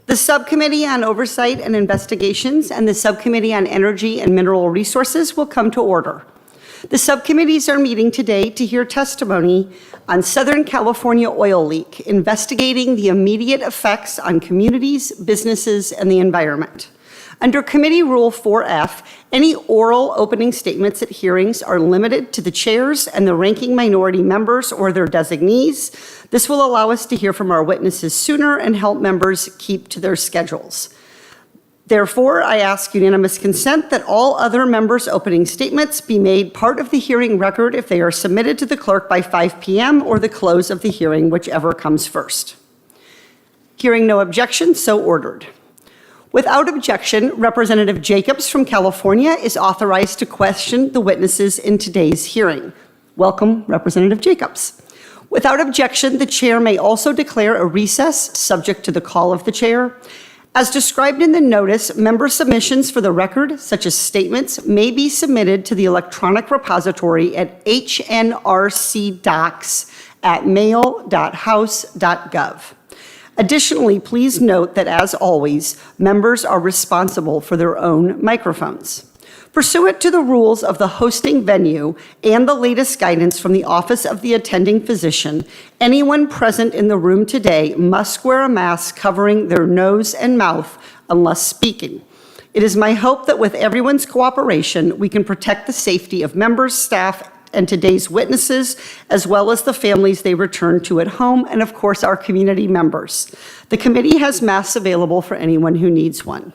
The Subcommittee on Oversight and Investigations and the Subcommittee on Energy and Mineral Resources will come to order. The subcommittees are meeting today to hear testimony on Southern California oil leak, investigating the immediate effects on communities, businesses, and the environment. Under Committee Rule 4F, any oral opening statements at hearings are limited to the chairs and the ranking minority members or their designees. This will allow us to hear from our witnesses sooner and help members keep to their schedules. Therefore, I ask unanimous consent that all other members' opening statements be made part of the hearing record if they are submitted to the clerk by 5 p.m. or the close of the hearing, whichever comes first. Hearing no objection, so ordered. Without objection, Representative Jacobs from California is authorized to question the witnesses in today's hearing. Welcome, Representative Jacobs. Without objection, the chair may also declare a recess subject to the call of the chair. As described in the notice, member submissions for the record, such as statements, may be submitted to the electronic repository at hnrcdocs@mail.house.gov. Additionally, please note that, as always, members are responsible for their own microphones. Pursuant to the rules of the hosting venue and the latest guidance from the Office of the Attending Physician, anyone present in the room today must wear a mask covering their nose and mouth unless speaking. It is my hope that with everyone's cooperation, we can protect the safety of members, staff, and today's witnesses, as well as the families they return to at home, and of course, our community members. The committee has masks available for anyone who needs one.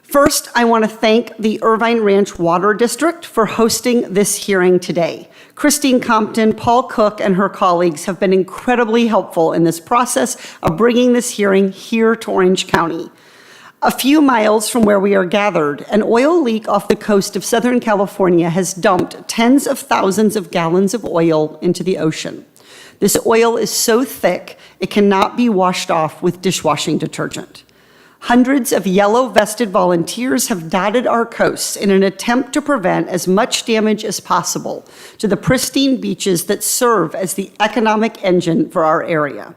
First, I want to thank the Irvine Ranch Water District for hosting this hearing today. Christine Compton, Paul Cook, and her colleagues have been incredibly helpful in this process of bringing this hearing here to Orange County. A few miles from where we are gathered, an oil leak off the coast of Southern California has dumped tens of thousands of gallons of oil into the ocean. This oil is so thick, it cannot be washed off with dishwashing detergent. Hundreds of yellow-vested volunteers have dotted our coasts in an attempt to prevent as much damage as possible to the pristine beaches that serve as the economic engine for our area.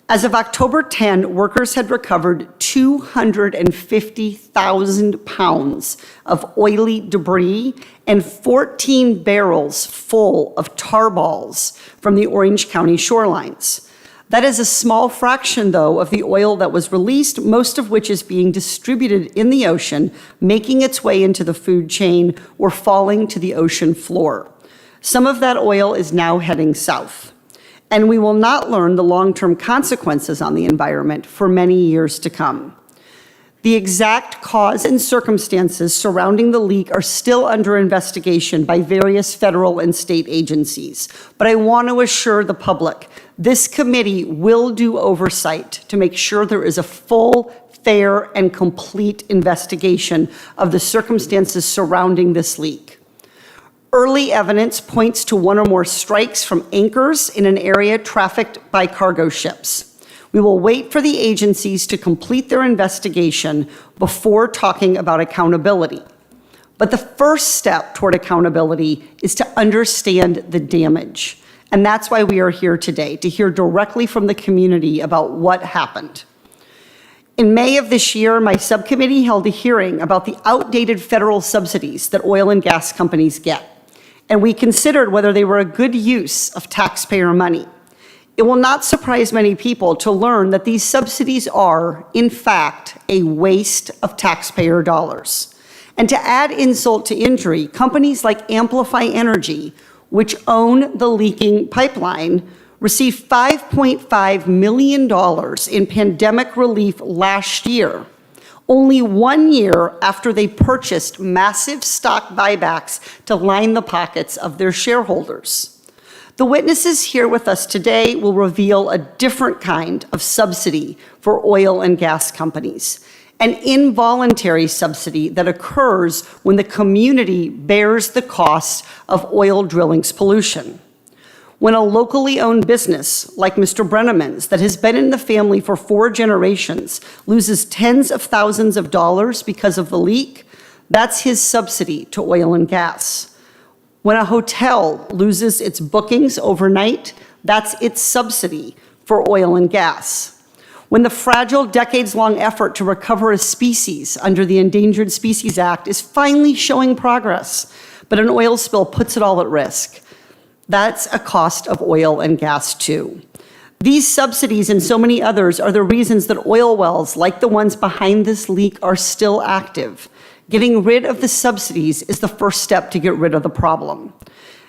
As of October 10, workers had recovered 250,000 pounds of oily debris and 14 barrels full of tarballs from the Orange County shorelines. That is a small fraction, though, of the oil that was released, most of which is being distributed in the ocean, making its way into the food chain or falling to the ocean floor. Some of that oil is now heading south, and we will not learn the long-term consequences on the environment for many years to come. The exact cause and circumstances surrounding the leak are still under investigation by various federal and state agencies, but I want to assure the public this committee will do oversight to make sure there is a full, fair, and complete investigation of the circumstances surrounding this leak. Early evidence points to one or more strikes from anchors in an area trafficked by cargo ships. We will wait for the agencies to complete their investigation before talking about accountability. But the first step toward accountability is to understand the damage. And that's why we are here today, to hear directly from the community about what happened. In May of this year, my subcommittee held a hearing about the outdated federal subsidies that oil and gas companies get. And we considered whether they were a good use of taxpayer money. It will not surprise many people to learn that these subsidies are, in fact, a waste of taxpayer dollars. And to add insult to injury, companies like Amplify Energy, which own the leaking pipeline, received $5.5 million in pandemic relief last year, only 1 year after they purchased massive stock buybacks to line the pockets of their shareholders. The witnesses here with us today will reveal a different kind of subsidy for oil and gas companies, an involuntary subsidy that occurs when the community bears the cost of oil drilling's pollution. When a locally owned business, like Mr. Brenneman's, that has been in the family for 4 generations, loses tens of thousands of dollars because of the leak, that's his subsidy to oil and gas. When a hotel loses its bookings overnight, That's its subsidy for oil and gas. When the fragile, decades-long effort to recover a species under the Endangered Species Act is finally showing progress, but an oil spill puts it all at risk. That's a cost of oil and gas too. These subsidies and so many others are the reasons that oil wells, like the ones behind this leak, are still active. Getting rid of the subsidies is the first step to get rid of the problem.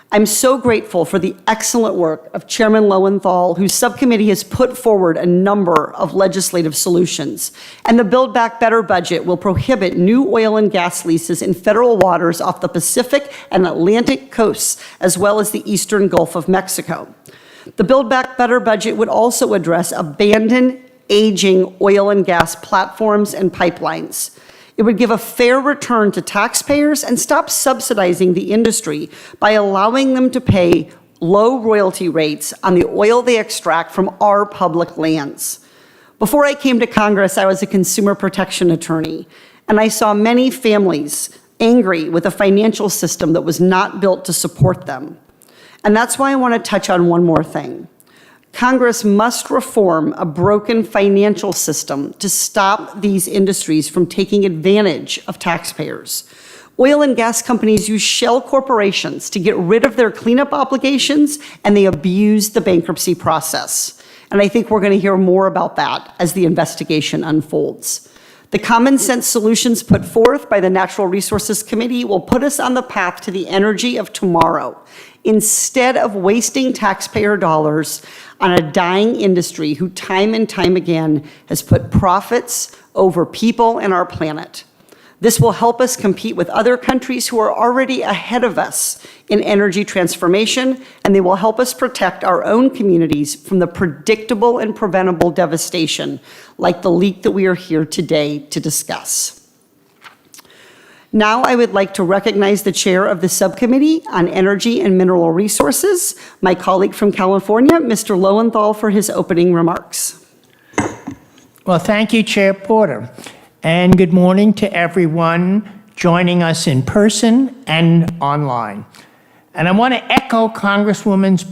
I'm so grateful for the excellent work of Chairman Lowenthal, whose subcommittee has put forward a number of legislative solutions. And the Build Back Better budget will prohibit new oil and gas leases in federal waters off the Pacific and Atlantic coasts, as well as the eastern Gulf of Mexico. The Build Back Better budget would also address abandoned, aging oil and gas platforms and pipelines. It would give a fair return to taxpayers and stop subsidizing the industry by allowing them to pay low royalty rates on the oil they extract from our public lands. Before I came to Congress, I was a consumer protection attorney, and I saw many families angry with a financial system that was not built to support them. And that's why I want to touch on one more thing. Congress must reform a broken financial system to stop these industries from taking advantage of taxpayers. Oil and gas companies use shell corporations to get rid of their cleanup obligations, and they abuse the bankruptcy process. And I think we're going to hear more about that as the investigation unfolds. The common sense solutions put forth by the Natural Resources Committee will put us on the path to the energy of tomorrow, instead of wasting taxpayer dollars on a dying industry who time and time again has put profits over people and our planet. This will help us compete with other countries who are already ahead of us in energy transformation, and they will help us protect our own communities from the predictable and preventable devastation like the leak that we are here today to discuss. Now I would like to recognize the chair of the Subcommittee on Energy and Mineral Resources, my colleague from California, Mr. Lowenthal, for his opening remarks. Well, thank you, Chair Porter. And good morning to everyone joining us in person and online. And I want to echo Congresswoman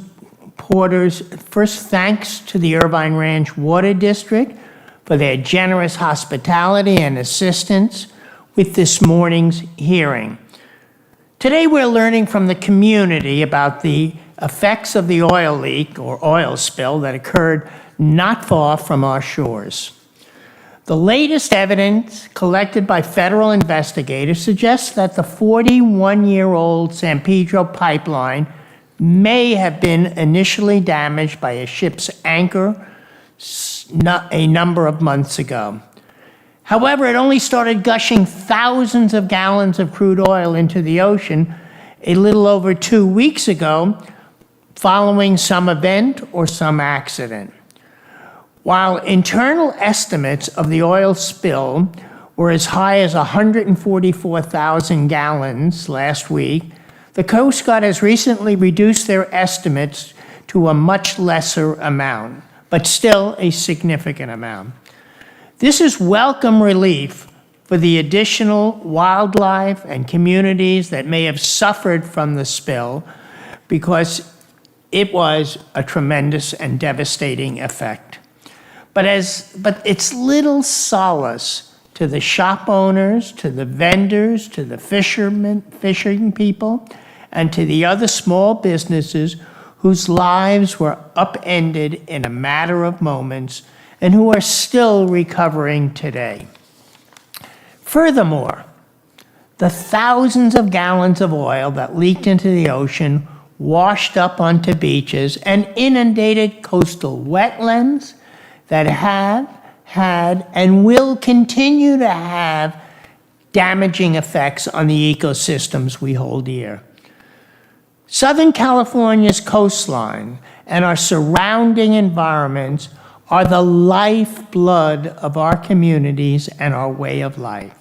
Porter's first thanks to the Irvine Ranch Water District for their generous hospitality and assistance with this morning's hearing. Today we're learning from the community about the effects of the oil leak or oil spill that occurred not far from our shores. The latest evidence collected by federal investigators suggests that the 41-year-old San Pedro pipeline may have been initially damaged by a ship's anchor a number of months ago. However, it only started gushing thousands of gallons of crude oil into the ocean a little over 2 weeks ago, following some event or some accident. While internal estimates of the oil spill were as high as 144,000 gallons last week, the Coast Guard has recently reduced their estimates to a much lesser amount, but still a significant amount. This is welcome relief for the additional wildlife and communities that may have suffered from the spill, because it was a tremendous and devastating effect. But it's little solace to the shop owners, to the vendors, to the fishing people, and to the other small businesses whose lives were upended in a matter of moments and who are still recovering today. Furthermore, the thousands of gallons of oil that leaked into the ocean, washed up onto beaches, and inundated coastal wetlands that have had and will continue to have damaging effects on the ecosystems we hold dear. Southern California's coastline and our surrounding environments are the lifeblood of our communities and our way of life.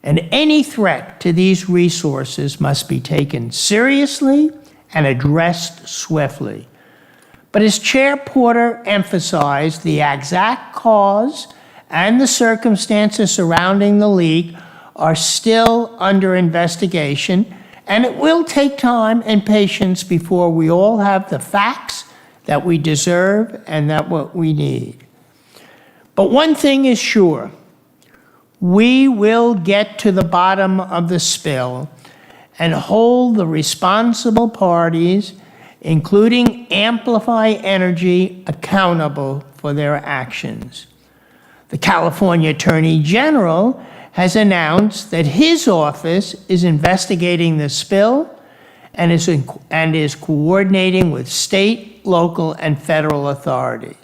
And any threat to these resources must be taken seriously and addressed swiftly. But as Chair Porter emphasized, the exact cause and the circumstances surrounding the leak are still under investigation, and it will take time and patience before we all have the facts that we deserve and that what we need. But one thing is sure, we will get to the bottom of the spill and hold the responsible parties, including Amplify Energy, accountable for their actions. The California Attorney General has announced that his office is investigating the spill and is coordinating with state, local, and federal authorities.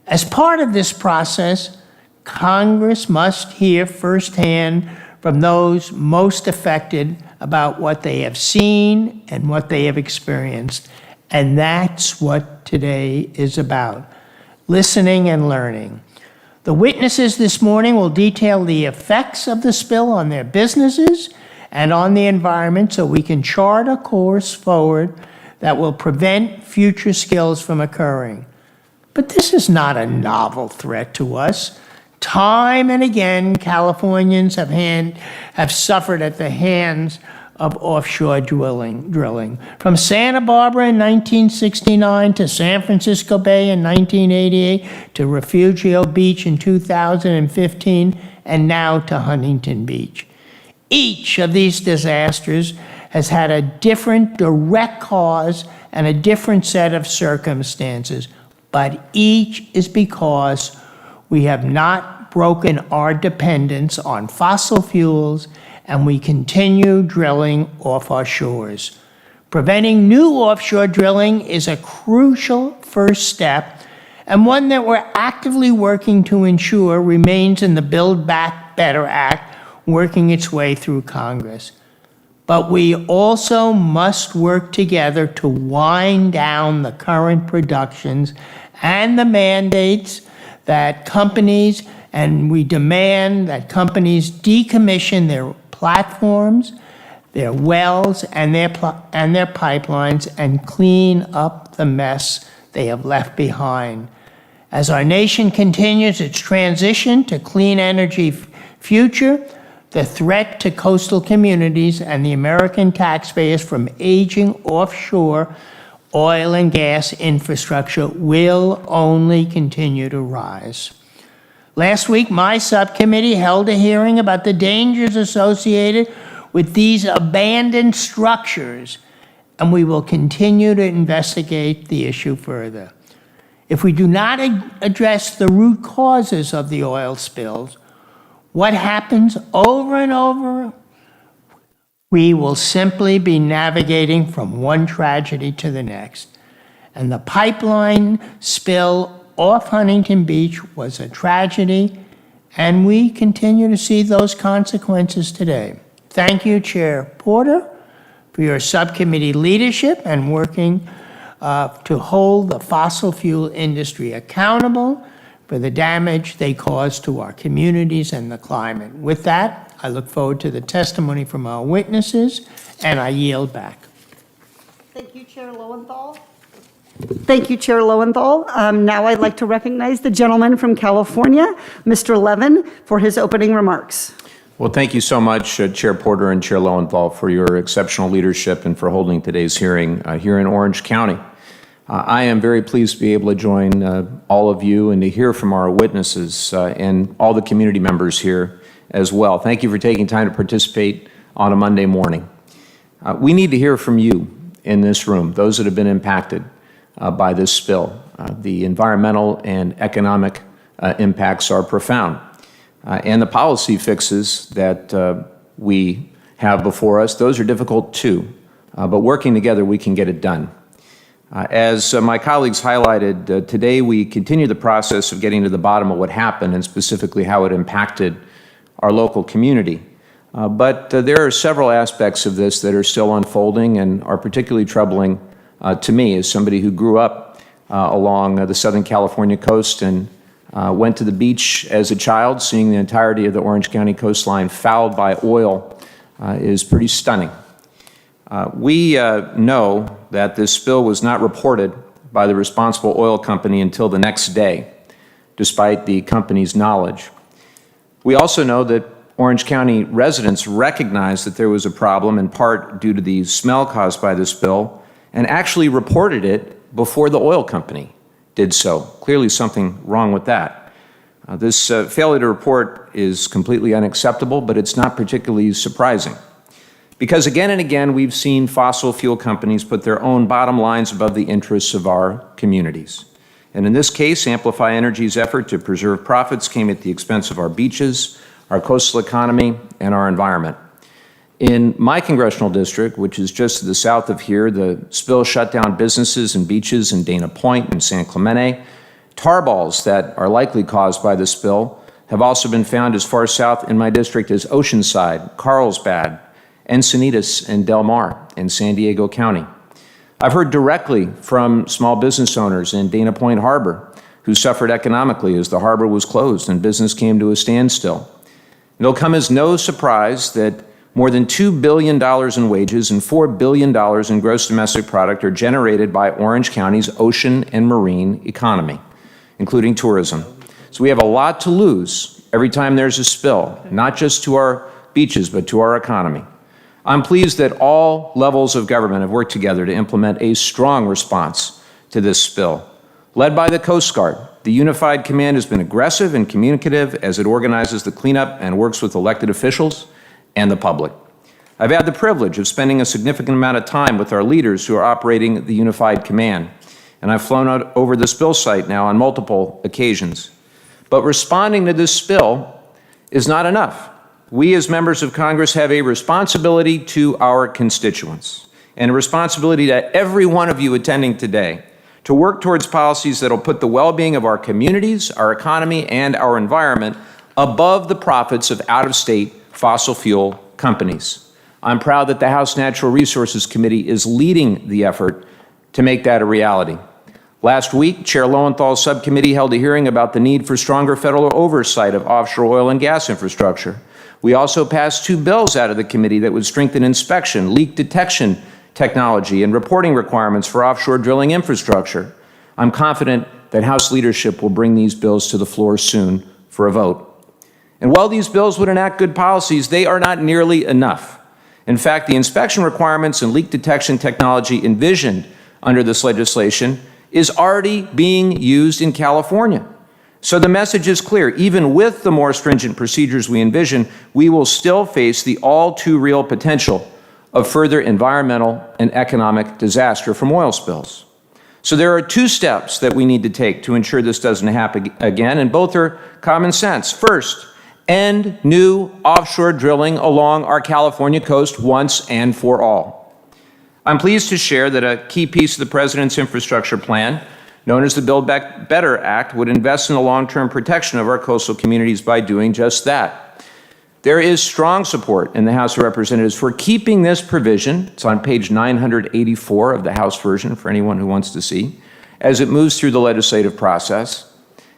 As part of this process, Congress must hear firsthand from those most affected about what they have seen and what they have experienced. And that's what today is about, listening and learning. The witnesses this morning will detail the effects of the spill on their businesses and on the environment so we can chart a course forward that will prevent future spills from occurring. But this is not a novel threat to us. Time and again, Californians have suffered at the hands of offshore drilling. From Santa Barbara in 1969 to San Francisco Bay in 1988 to Refugio Beach in 2015 and now to Huntington Beach. Each of these disasters has had a different direct cause and a different set of circumstances, but each is because we have not broken our dependence on fossil fuels and we continue drilling off our shores. Preventing new offshore drilling is a crucial first step and one that we're actively working to ensure remains in the Build Back Better Act, working its way through Congress. But we also must work together to wind down the current productions and the mandates that companies, and we demand that companies decommission their platforms, their wells, and their pipelines and clean up the mess they have left behind. As our nation continues its transition to clean energy future, the threat to coastal communities and the American taxpayers from aging offshore oil and gas infrastructure will only continue to rise. Last week, my subcommittee held a hearing about the dangers associated with these abandoned structures, and we will continue to investigate the issue further. If we do not address the root causes of the oil spills, what happens over and over? We will simply be navigating from one tragedy to the next. And the pipeline spill off Huntington Beach was a tragedy, and we continue to see those consequences today. Thank you, Chair Porter, for your subcommittee leadership and working to hold the fossil fuel industry accountable for the damage they cause to our communities and the climate. With that, I look forward to the testimony from our witnesses, and I yield back. Thank you, Chair Lowenthal. Thank you, Chair Lowenthal. Now I'd like to recognize the gentleman from California, Mr. Levin, for his opening remarks. Well, thank you so much, Chair Porter and Chair Lowenthal, for your exceptional leadership and for holding today's hearing here in Orange County. I am very pleased to be able to join all of you and to hear from our witnesses and all the community members here as well. Thank you for taking time to participate on a Monday morning. We need to hear from you in this room, those that have been impacted by this spill. The environmental and economic impacts are profound. And the policy fixes that we have before us, those are difficult too. But working together, we can get it done. As my colleagues highlighted, today we continue the process of getting to the bottom of what happened and specifically how it impacted our local community. But there are several aspects of this that are still unfolding and are particularly troubling to me as somebody who grew up along the Southern California coast and went to the beach as a child. Seeing the entirety of the Orange County coastline fouled by oil is pretty stunning. We know that this spill was not reported by the responsible oil company until the next day, despite the company's knowledge. We also know that Orange County residents recognized that there was a problem, in part due to the smell caused by the spill, and actually reported it before the oil company did so. Clearly something wrong with that. This failure to report is completely unacceptable, but it's not particularly surprising. Because again and again, we've seen fossil fuel companies put their own bottom lines above the interests of our communities. And in this case, Amplify Energy's effort to preserve profits came at the expense of our beaches, our coastal economy, and our environment. In my congressional district, which is just to the south of here, the spill shut down businesses and beaches in Dana Point and San Clemente. Tarballs that are likely caused by the spill have also been found as far south in my district as Oceanside, Carlsbad, Encinitas, and Del Mar in San Diego County. I've heard directly from small business owners in Dana Point Harbor who suffered economically as the harbor was closed and business came to a standstill. It'll come as no surprise that more than $2 billion in wages and $4 billion in gross domestic product are generated by Orange County's ocean and marine economy, including tourism. So we have a lot to lose every time there's a spill, not just to our beaches, but to our economy. I'm pleased that all levels of government have worked together to implement a strong response to this spill. Led by the Coast Guard, the Unified Command has been aggressive and communicative as it organizes the cleanup and works with elected officials and the public. I've had the privilege of spending a significant amount of time with our leaders who are operating the Unified Command, and I've flown out over the spill site now on multiple occasions. But responding to this spill is not enough. We as members of Congress have a responsibility to our constituents and a responsibility to every one of you attending today to work towards policies that will put the well-being of our communities, our economy, and our environment above the profits of out-of-state fossil fuel companies. I'm proud that the House Natural Resources Committee is leading the effort to make that a reality. Last week, Chair Lowenthal's subcommittee held a hearing about the need for stronger federal oversight of offshore oil and gas infrastructure. We also passed 2 bills out of the committee that would strengthen inspection, leak detection technology, and reporting requirements for offshore drilling infrastructure. I'm confident that House leadership will bring these bills to the floor soon for a vote. And while these bills would enact good policies, they are not nearly enough. In fact, the inspection requirements and leak detection technology envisioned under this legislation is already being used in California. So the message is clear. Even with the more stringent procedures we envision, we will still face the all too real potential of further environmental and economic disaster from oil spills. So there are 2 steps that we need to take to ensure this doesn't happen again, and both are common sense. First, end new offshore drilling along our California coast once and for all. I'm pleased to share that a key piece of the President's infrastructure plan, known as the Build Back Better Act, would invest in the long-term protection of our coastal communities by doing just that. There is strong support in the House of Representatives for keeping this provision, it's on page 984 of the House version for anyone who wants to see, as it moves through the legislative process.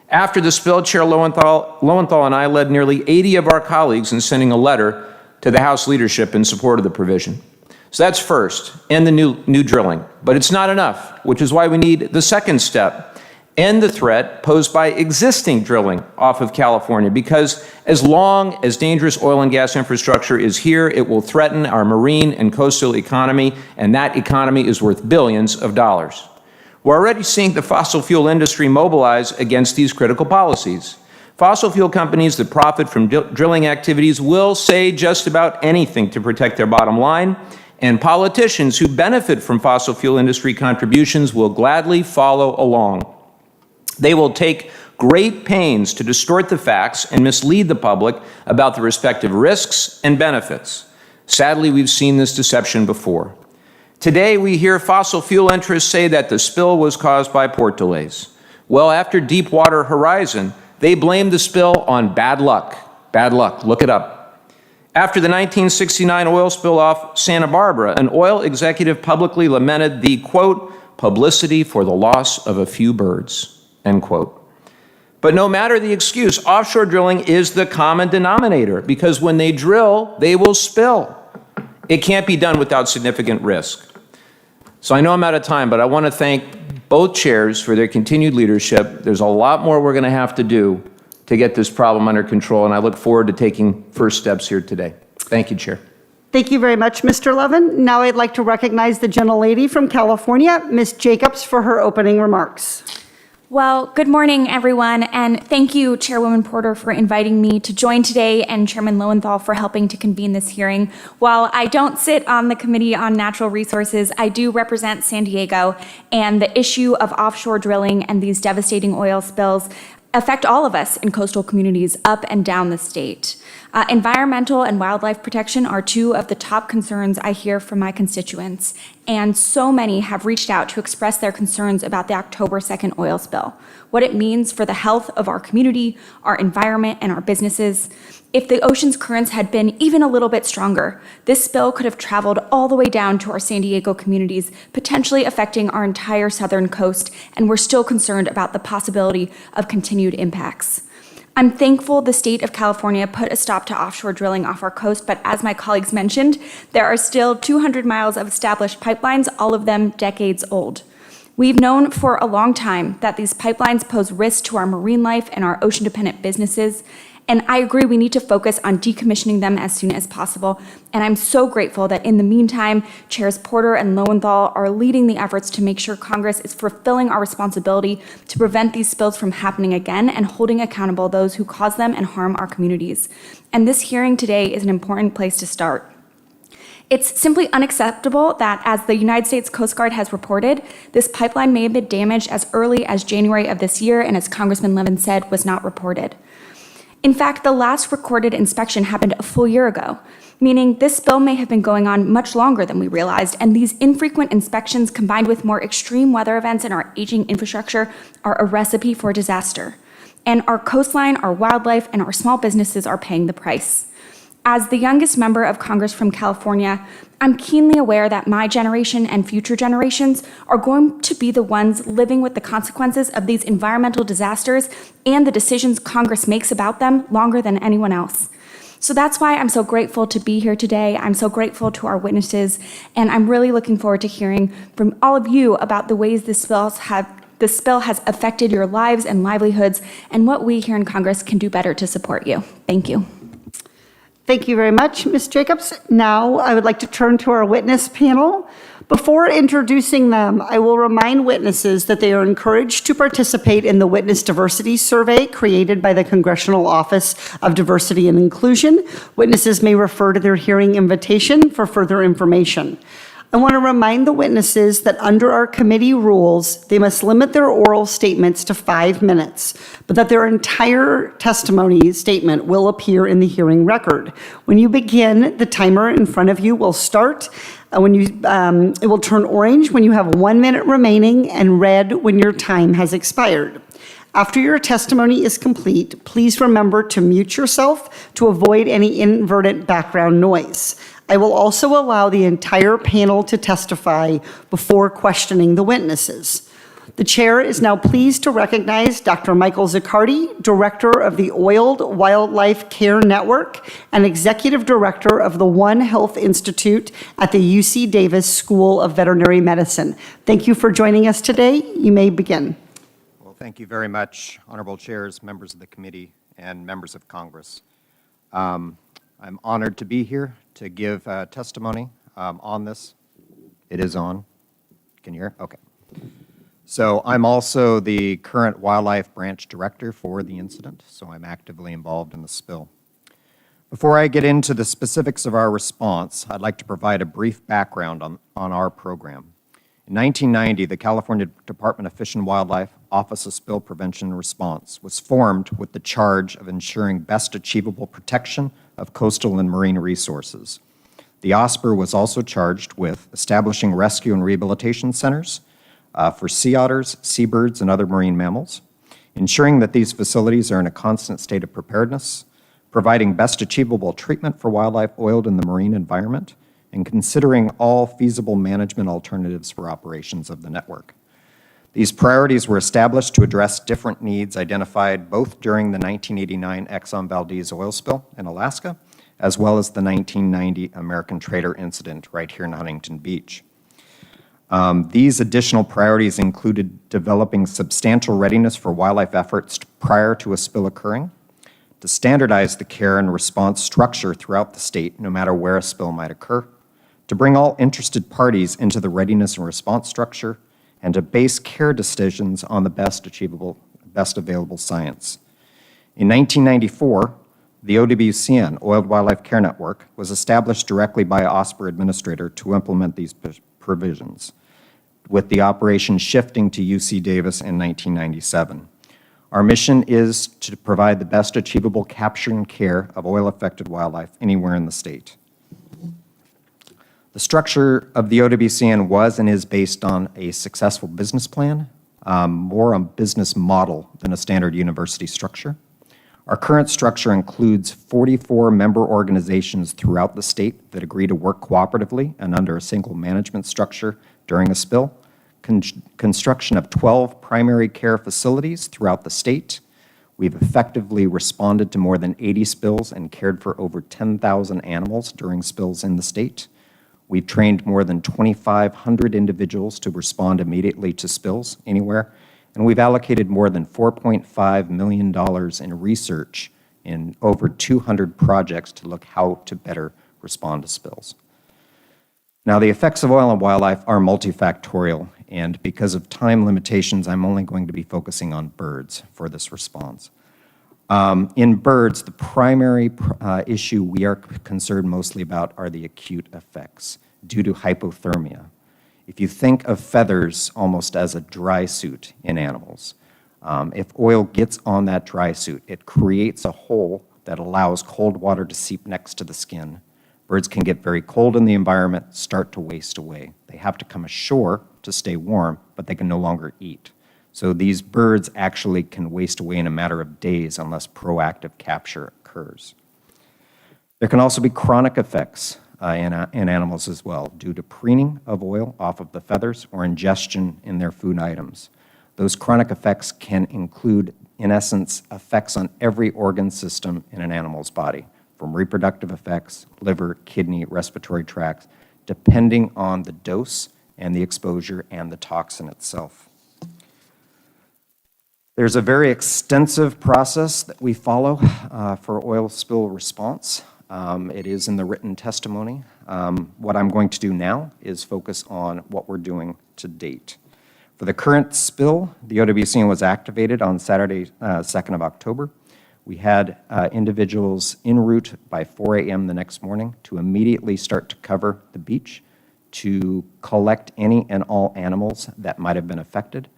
After the spill, Chair Lowenthal and I led nearly 80 of our colleagues in sending a letter to the House leadership in support of the provision. So that's first, end the new drilling. But it's not enough, which is why we need the second step, end the threat posed by existing drilling off of California, because as long as dangerous oil and gas infrastructure is here, it will threaten our marine and coastal economy, and that economy is worth billions of dollars. We're already seeing the fossil fuel industry mobilize against these critical policies. Fossil fuel companies that profit from drilling activities will say just about anything to protect their bottom line, and politicians who benefit from fossil fuel industry contributions will gladly follow along. They will take great pains to distort the facts and mislead the public about the respective risks and benefits. Sadly, we've seen this deception before. Today, we hear fossil fuel interests say that the spill was caused by port delays. Well, after Deepwater Horizon, they blamed the spill on bad luck. Bad luck, look it up. After the 1969 oil spill off Santa Barbara, an oil executive publicly lamented the, quote, publicity for the loss of a few birds, end quote. But no matter the excuse, offshore drilling is the common denominator, because when they drill, they will spill. It can't be done without significant risk. So I know I'm out of time, but I want to thank both chairs for their continued leadership. There's a lot more we're going to have to do to get this problem under control, and I look forward to taking first steps here today. Thank you, Chair. Thank you very much, Mr. Levin. Now I'd like to recognize the gentlelady from California, Ms. Jacobs, for her opening remarks. Well, good morning, everyone, and thank you, Chairwoman Porter, for inviting me to join today, and Chairman Lowenthal for helping to convene this hearing. While I don't sit on the Committee on Natural Resources, I do represent San Diego, and the issue of offshore drilling and these devastating oil spills affect all of us in coastal communities up and down the state. Environmental and wildlife protection are two of the top concerns I hear from my constituents, and so many have reached out to express their concerns about the October 2nd oil spill, what it means for the health of our community, our environment, and our businesses. If the ocean's currents had been even a little bit stronger, this spill could have traveled all the way down to our San Diego communities, potentially affecting our entire southern coast, and we're still concerned about the possibility of continued impacts. I'm thankful the state of California put a stop to offshore drilling off our coast, but as my colleagues mentioned, there are still 200 miles of established pipelines, all of them decades old. We've known for a long time that these pipelines pose risks to our marine life and our ocean-dependent businesses, and I agree we need to focus on decommissioning them as soon as possible. And I'm so grateful that in the meantime, Chairs Porter and Lowenthal are leading the efforts to make sure Congress is fulfilling our responsibility to prevent these spills from happening again and holding accountable those who cause them and harm our communities. And this hearing today is an important place to start. It's simply unacceptable that, as the United States Coast Guard has reported, this pipeline may have been damaged as early as January of this year, and as Congressman Levin said, was not reported. In fact, the last recorded inspection happened a full year ago, meaning this spill may have been going on much longer than we realized, and these infrequent inspections combined with more extreme weather events and our aging infrastructure are a recipe for disaster. And our coastline, our wildlife, and our small businesses are paying the price. As the youngest member of Congress from California, I'm keenly aware that my generation and future generations are going to be the ones living with the consequences of these environmental disasters and the decisions Congress makes about them longer than anyone else. So that's why I'm so grateful to be here today. I'm so grateful to our witnesses, and I'm really looking forward to hearing from all of you about the ways this spill has affected your lives and livelihoods, and what we here in Congress can do better to support you. Thank you. Thank you very much, Ms. Jacobs. Now I would like to turn to our witness panel. Before introducing them, I will remind witnesses that they are encouraged to participate in the Witness Diversity Survey created by the Congressional Office of Diversity and Inclusion. Witnesses may refer to their hearing invitation for further information. I want to remind the witnesses that under our committee rules, they must limit their oral statements to 5 minutes, but that their entire testimony statement will appear in the hearing record. When you begin, the timer in front of you will start. It will turn orange when you have 1 minute remaining and red when your time has expired. After your testimony is complete, please remember to mute yourself to avoid any inadvertent background noise. I will also allow the entire panel to testify before questioning the witnesses. The chair is now pleased to recognize Dr. Michael Zaccardi, Director of the Oiled Wildlife Care Network and Executive Director of the One Health Institute at the UC Davis School of Veterinary Medicine. Thank you for joining us today. You may begin. Well, thank you very much, Honorable Chairs, members of the committee, and members of Congress. I'm honored to be here to give testimony on this. It is on. Can you hear? Okay. So I'm also the current Wildlife Branch Director for the incident, so I'm actively involved in the spill. Before I get into the specifics of our response, I'd like to provide a brief background on our program. In 1990, the California Department of Fish and Wildlife Office of Spill Prevention and Response was formed with the charge of ensuring best achievable protection of coastal and marine resources. The OSPR was also charged with establishing rescue and rehabilitation centers for sea otters, seabirds, and other marine mammals, ensuring that these facilities are in a constant state of preparedness, providing best achievable treatment for wildlife oiled in the marine environment, and considering all feasible management alternatives for operations of the network. These priorities were established to address different needs identified both during the 1989 Exxon Valdez oil spill in Alaska, as well as the 1990 American Trader incident right here in Huntington Beach. These additional priorities included developing substantial readiness for wildlife efforts prior to a spill occurring, to standardize the care and response structure throughout the state, no matter where a spill might occur, to bring all interested parties into the readiness and response structure, and to base care decisions on the best available science. In 1994, the OWCN, Oiled Wildlife Care Network, was established directly by OSPR administrator to implement these provisions, with the operation shifting to UC Davis in 1997. Our mission is to provide the best achievable capture and care of oil-affected wildlife anywhere in the state. The structure of the OWCN was and is based on a successful business plan, more a business model than a standard university structure. Our current structure includes 44 member organizations throughout the state that agree to work cooperatively and under a single management structure during a spill, construction of 12 primary care facilities throughout the state. We've effectively responded to more than 80 spills and cared for over 10,000 animals during spills in the state. We've trained more than 2,500 individuals to respond immediately to spills anywhere, and we've allocated more than $4.5 million in research in over 200 projects to look how to better respond to spills. Now, the effects of oil on wildlife are multifactorial, and because of time limitations, I'm only going to be focusing on birds for this response. In birds, the primary issue we are concerned mostly about are the acute effects due to hypothermia. If you think of feathers almost as a dry suit in animals, if oil gets on that dry suit, it creates a hole that allows cold water to seep next to the skin. Birds can get very cold in the environment, start to waste away. They have to come ashore to stay warm, but they can no longer eat. So these birds actually can waste away in a matter of days unless proactive capture occurs. There can also be chronic effects in animals as well, due to preening of oil off of the feathers or ingestion in their food items. Those chronic effects can include, in essence, effects on every organ system in an animal's body, from reproductive effects, liver, kidney, respiratory tracts, depending on the dose and the exposure and the toxin itself. There's a very extensive process that we follow for oil spill response. It is in the written testimony. What I'm going to do now is focus on what we're doing to date. For the current spill, the OWCN was activated on Saturday, 2nd of October. We had individuals en route by 4 a.m. the next morning to immediately start to cover the beach to collect any and all animals that might have been affected.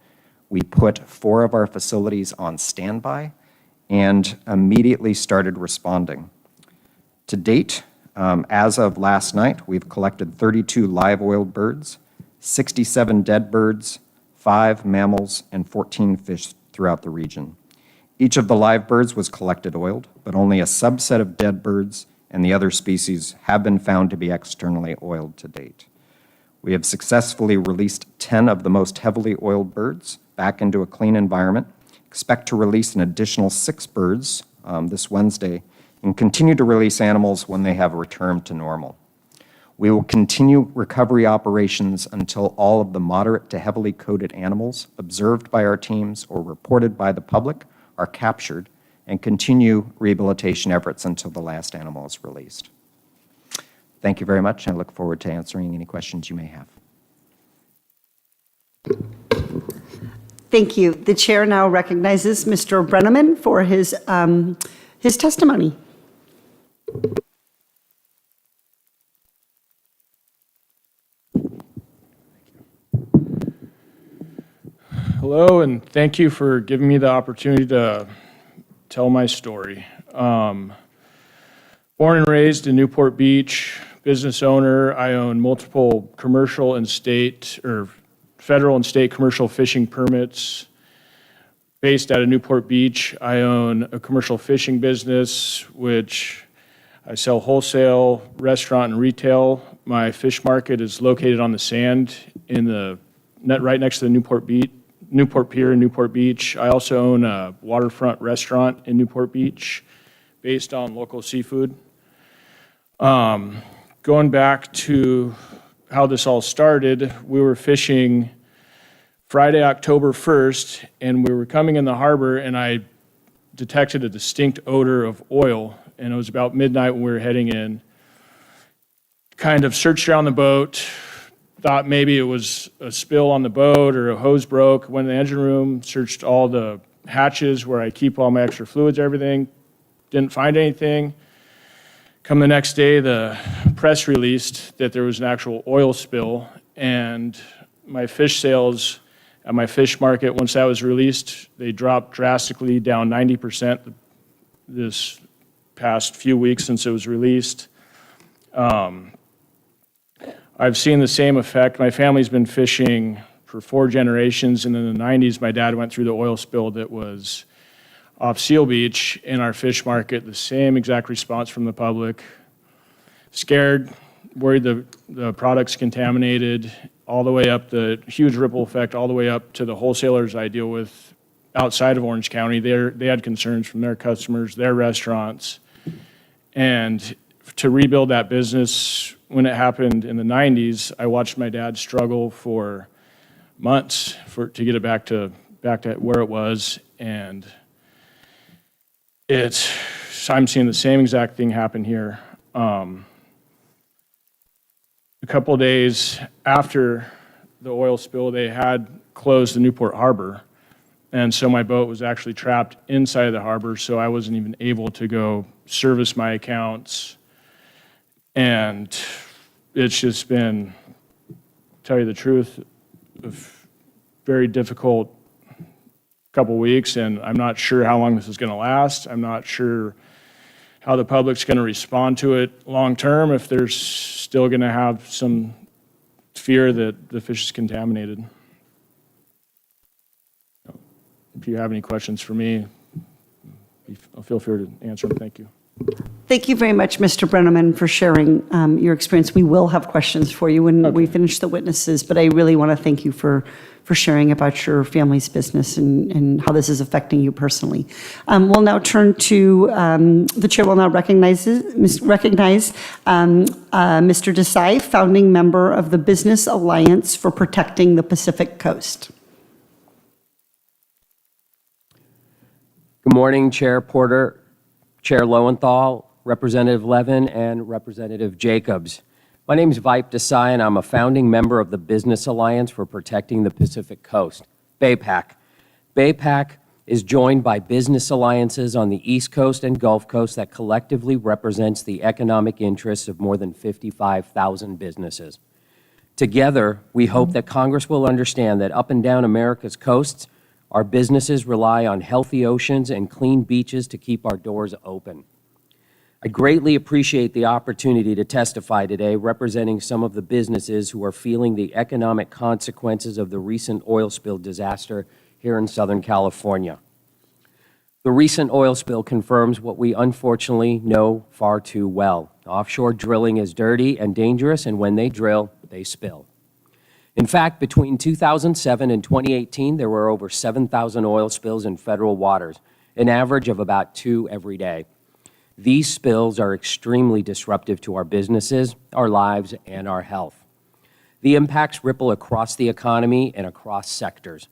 We put 4 of our facilities on standby and immediately started responding. To date, as of last night, we've collected 32 live oiled birds, 67 dead birds, 5 mammals, and 14 fish throughout the region. Each of the live birds was collected oiled, but only a subset of dead birds and the other species have been found to be externally oiled to date. We have successfully released 10 of the most heavily oiled birds back into a clean environment, expect to release an additional 6 birds this Wednesday, and continue to release animals when they have returned to normal. We will continue recovery operations until all of the moderate to heavily coated animals observed by our teams or reported by the public are captured, and continue rehabilitation efforts until the last animal is released. Thank you very much. I look forward to answering any questions you may have. Thank you. The chair now recognizes Mr. Brenneman for his testimony. Hello, and thank you for giving me the opportunity to tell my story. Born and raised in Newport Beach, business owner. I own multiple commercial and state, or federal and state commercial fishing permits. Based out of Newport Beach, I own a commercial fishing business, which I sell wholesale, restaurant, and retail. My fish market is located on the sand in the right next to the Newport Pier in Newport Beach. I also own a waterfront restaurant in Newport Beach based on local seafood. Going back to how this all started, we were fishing Friday, October 1st, and we were coming in the harbor, and I detected a distinct odor of oil, and it was about midnight when we were heading in. Kind of searched around the boat, thought maybe it was a spill on the boat or a hose broke. Went in the engine room, searched all the hatches where I keep all my extra fluids, everything. Didn't find anything. Come the next day, the press released that there was an actual oil spill, and my fish sales at my fish market, once that was released, they dropped drastically, down 90% this past few weeks since it was released. I've seen the same effect. My family's been fishing for 4 generations, and in the 90s, my dad went through the oil spill that was off Seal Beach in our fish market. The same exact response from the public. Scared, worried the product's contaminated, all the way up, the huge ripple effect, all the way up to the wholesalers I deal with outside of Orange County. They had concerns from their customers, their restaurants. And to rebuild that business, when it happened in the 90s, I watched my dad struggle for months to get it back to where it was. And I'm seeing the same exact thing happen here. A couple of days after the oil spill, they had closed the Newport Harbor. And so my boat was actually trapped inside of the harbor, so I wasn't even able to go service my accounts. And it's just been, to tell you the truth, a very difficult couple weeks, and I'm not sure how long this is going to last. I'm not sure how the public's going to respond to it long term, if they're still going to have some fear that the fish is contaminated. If you have any questions for me, feel free to answer them. Thank you. Thank you very much, Mr. Brenneman, for sharing your experience. We will have questions for you when we finish the witnesses, but I really want to thank you for sharing about your family's business and how this is affecting you personally. We'll now turn to, the chair will now recognize Mr. Desai, founding member of the Business Alliance for Protecting the Pacific Coast. Good morning, Chair Porter, Chair Lowenthal, Representative Levin, and Representative Jacobs. My name is Vipe Desai, and I'm a founding member of the Business Alliance for Protecting the Pacific Coast, BAPAC. BAPAC is joined by business alliances on the East Coast and Gulf Coast that collectively represents the economic interests of more than 55,000 businesses. Together, we hope that Congress will understand that up and down America's coasts, our businesses rely on healthy oceans and clean beaches to keep our doors open. I greatly appreciate the opportunity to testify today representing some of the businesses who are feeling the economic consequences of the recent oil spill disaster here in Southern California. The recent oil spill confirms what we unfortunately know far too well. Offshore drilling is dirty and dangerous, and when they drill, they spill. In fact, between 2007 and 2018, there were over 7,000 oil spills in federal waters, an average of about 2 every day. These spills are extremely disruptive to our businesses, our lives, and our health. The impacts ripple across the economy and across sectors.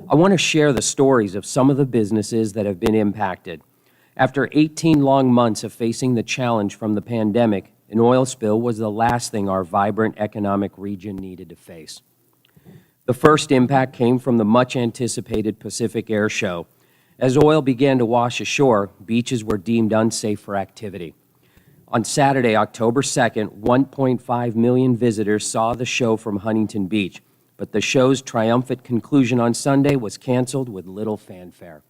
I want to share the stories of some of the businesses that have been impacted. After 18 long months of facing the challenge from the pandemic, an oil spill was the last thing our vibrant economic region needed to face. The first impact came from the much-anticipated Pacific Air Show. As oil began to wash ashore, beaches were deemed unsafe for activity. On Saturday, October 2nd, 1.5 million visitors saw the show from Huntington Beach, but the show's triumphant conclusion on Sunday was canceled with little fanfare.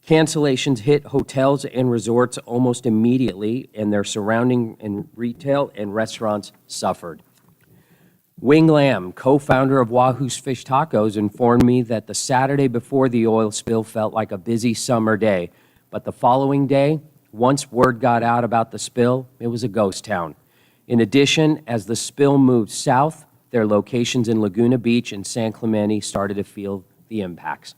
Cancellations hit hotels and resorts almost immediately, and their surrounding and retail and restaurants suffered. Wing Lam, co-founder of Wahoo's Fish Tacos, informed me that the Saturday before the oil spill felt like a busy summer day, but the following day, once word got out about the spill, it was a ghost town. In addition, as the spill moved south, their locations in Laguna Beach and San Clemente started to feel the impacts.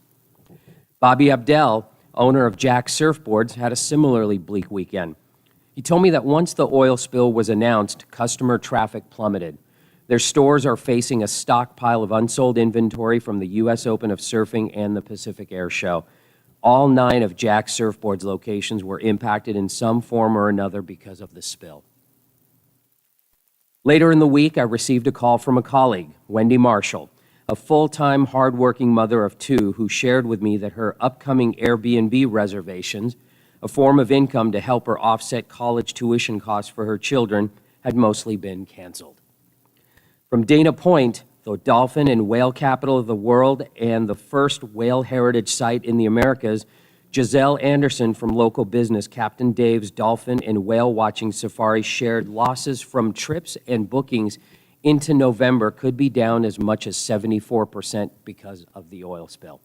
Bobby Abdel, owner of Jack Surfboards, had a similarly bleak weekend. He told me that once the oil spill was announced, customer traffic plummeted. Their stores are facing a stockpile of unsold inventory from the U.S. Open of Surfing and the Pacific Air Show. All 9 of Jack Surfboard's locations were impacted in some form or another because of the spill. Later in the week, I received a call from a colleague, Wendy Marshall, a full-time, hard-working mother of 2 who shared with me that her upcoming Airbnb reservations, a form of income to help her offset college tuition costs for her children, had mostly been canceled. From Dana Point, the dolphin and whale capital of the world and the first whale heritage site in the Americas, Giselle Anderson from local business Captain Dave's Dolphin and Whale Watching Safari shared losses from trips and bookings into November could be down as much as 74% because of the oil spill.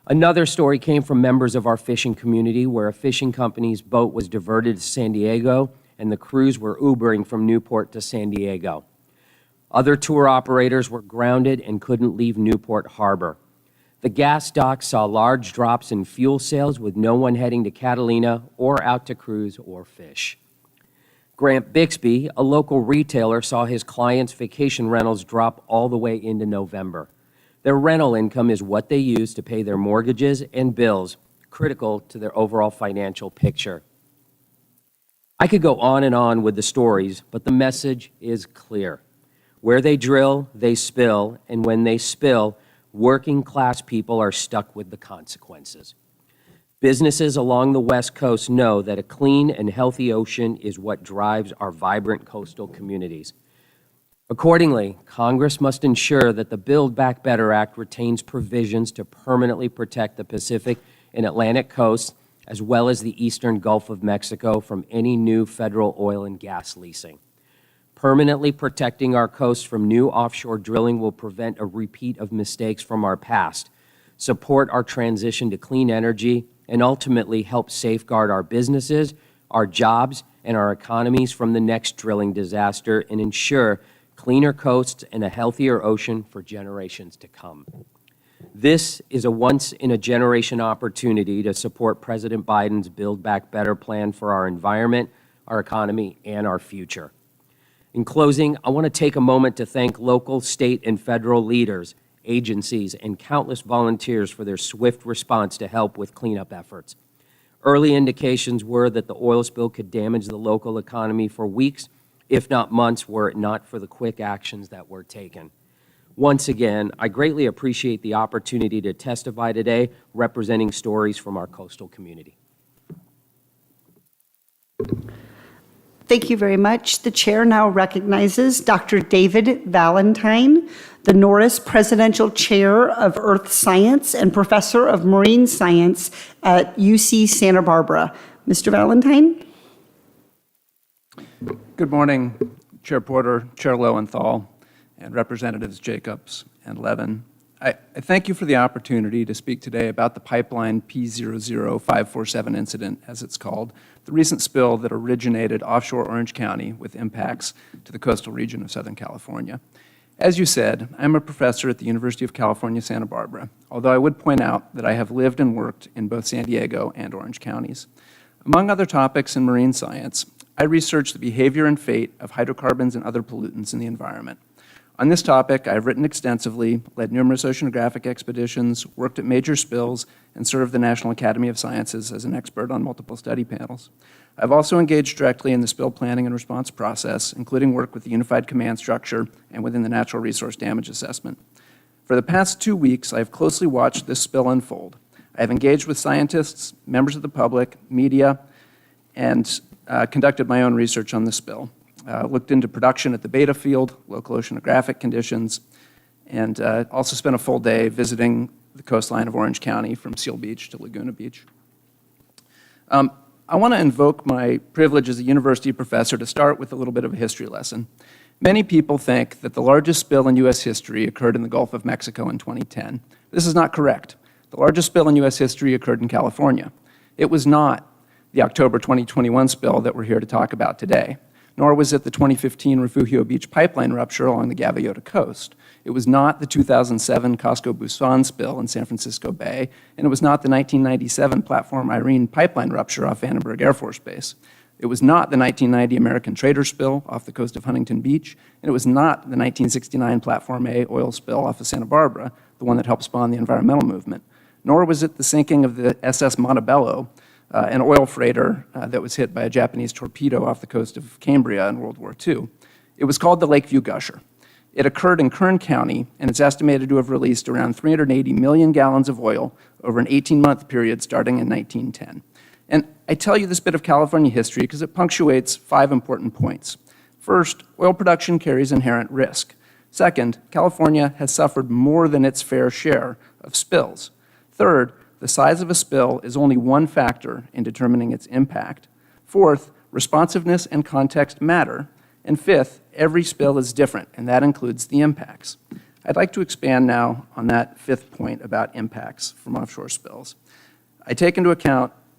Another story came from members of our fishing community where a fishing company's boat was diverted to San Diego and the crews were Ubering from Newport to San Diego. Other tour operators were grounded and couldn't leave Newport Harbor. The gas dock saw large drops in fuel sales with no one heading to Catalina or out to cruise or fish. Grant Bixby, a local retailer, saw his clients' vacation rentals drop all the way into November. Their rental income is what they use to pay their mortgages and bills, critical to their overall financial picture. I could go on and on with the stories, but the message is clear. Where they drill, they spill, and when they spill, working-class people are stuck with the consequences. Businesses along the West Coast know that a clean and healthy ocean is what drives our vibrant coastal communities. Accordingly, Congress must ensure that the Build Back Better Act retains provisions to permanently protect the Pacific and Atlantic coasts, as well as the eastern Gulf of Mexico from any new federal oil and gas leasing. Permanently protecting our coasts from new offshore drilling will prevent a repeat of mistakes from our past, support our transition to clean energy, and ultimately help safeguard our businesses, our jobs, and our economies from the next drilling disaster and ensure cleaner coasts and a healthier ocean for generations to come. This is a once-in-a-generation opportunity to support President Biden's Build Back Better plan for our environment, our economy, and our future. In closing, I want to take a moment to thank local, state, and federal leaders, agencies, and countless volunteers for their swift response to help with cleanup efforts. Early indications were that the oil spill could damage the local economy for weeks, if not months, were it not for the quick actions that were taken. Once again, I greatly appreciate the opportunity to testify today representing stories from our coastal community. Thank you very much. The chair now recognizes Dr. David Valentine, the Norris Presidential Chair of Earth Science and Professor of Marine Science at UC Santa Barbara. Mr. Valentine? Good morning, Chair Porter, Chair Lowenthal, and Representatives Jacobs and Levin. I thank you for the opportunity to speak today about the pipeline P00547 incident, as it's called, the recent spill that originated offshore Orange County with impacts to the coastal region of Southern California. As you said, I'm a professor at the University of California, Santa Barbara, although I would point out that I have lived and worked in both San Diego and Orange counties. Among other topics in marine science, I research the behavior and fate of hydrocarbons and other pollutants in the environment. On this topic, I've written extensively, led numerous oceanographic expeditions, worked at major spills, and served the National Academy of Sciences as an expert on multiple study panels. I've also engaged directly in the spill planning and response process, including work with the Unified Command Structure and within the Natural Resource Damage Assessment. For the past 2 weeks, I have closely watched this spill unfold. I have engaged with scientists, members of the public, media, and conducted my own research on the spill. Looked into production at the Beta Field, local oceanographic conditions, and also spent a full day visiting the coastline of Orange County from Seal Beach to Laguna Beach. I want to invoke my privilege as a university professor to start with a little bit of a history lesson. Many people think that the largest spill in U.S. history occurred in the Gulf of Mexico in 2010. This is not correct. The largest spill in U.S. history occurred in California. It was not the October 2021 spill that we're here to talk about today, nor was it the 2015 Refugio Beach pipeline rupture along the Gaviota coast. It was not the 2007 Costco Busan spill in San Francisco Bay, and it was not the 1997 Platform Irene pipeline rupture off Vandenberg Air Force Base. It was not the 1990 American Trader spill off the coast of Huntington Beach, and it was not the 1969 Platform A oil spill off of Santa Barbara, the one that helped spawn the environmental movement. nor was it the sinking of the SS Montebello, an oil freighter that was hit by a Japanese torpedo off the coast of Cambria in World War II. It was called the Lakeview Gusher. It occurred in Kern County, and it's estimated to have released around 380 million gallons of oil over an 18-month period starting in 1910. And I tell you this bit of California history because it punctuates 5 important points. First, oil production carries inherent risk. Second, California has suffered more than its fair share of spills. Third, the size of a spill is only one factor in determining its impact. Fourth, responsiveness and context matter. And fifth, every spill is different, and that includes the impacts. I'd like to expand now on that 5th point about impacts from offshore spills.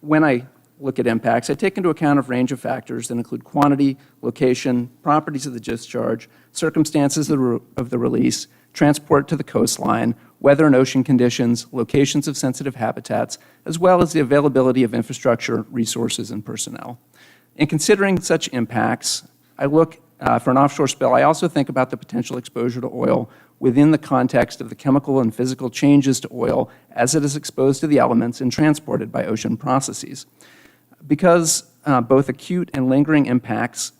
When I look at impacts, I take into account a range of factors that include quantity, location, properties of the discharge, circumstances of the release, transport to the coastline, weather and ocean conditions, locations of sensitive habitats, as well as the availability of infrastructure, resources, and personnel. In considering such impacts, I look for an offshore spill. I also think about the potential exposure to oil within the context of the chemical and physical changes to oil as it is exposed to the elements and transported by ocean processes. Because both acute and lingering impacts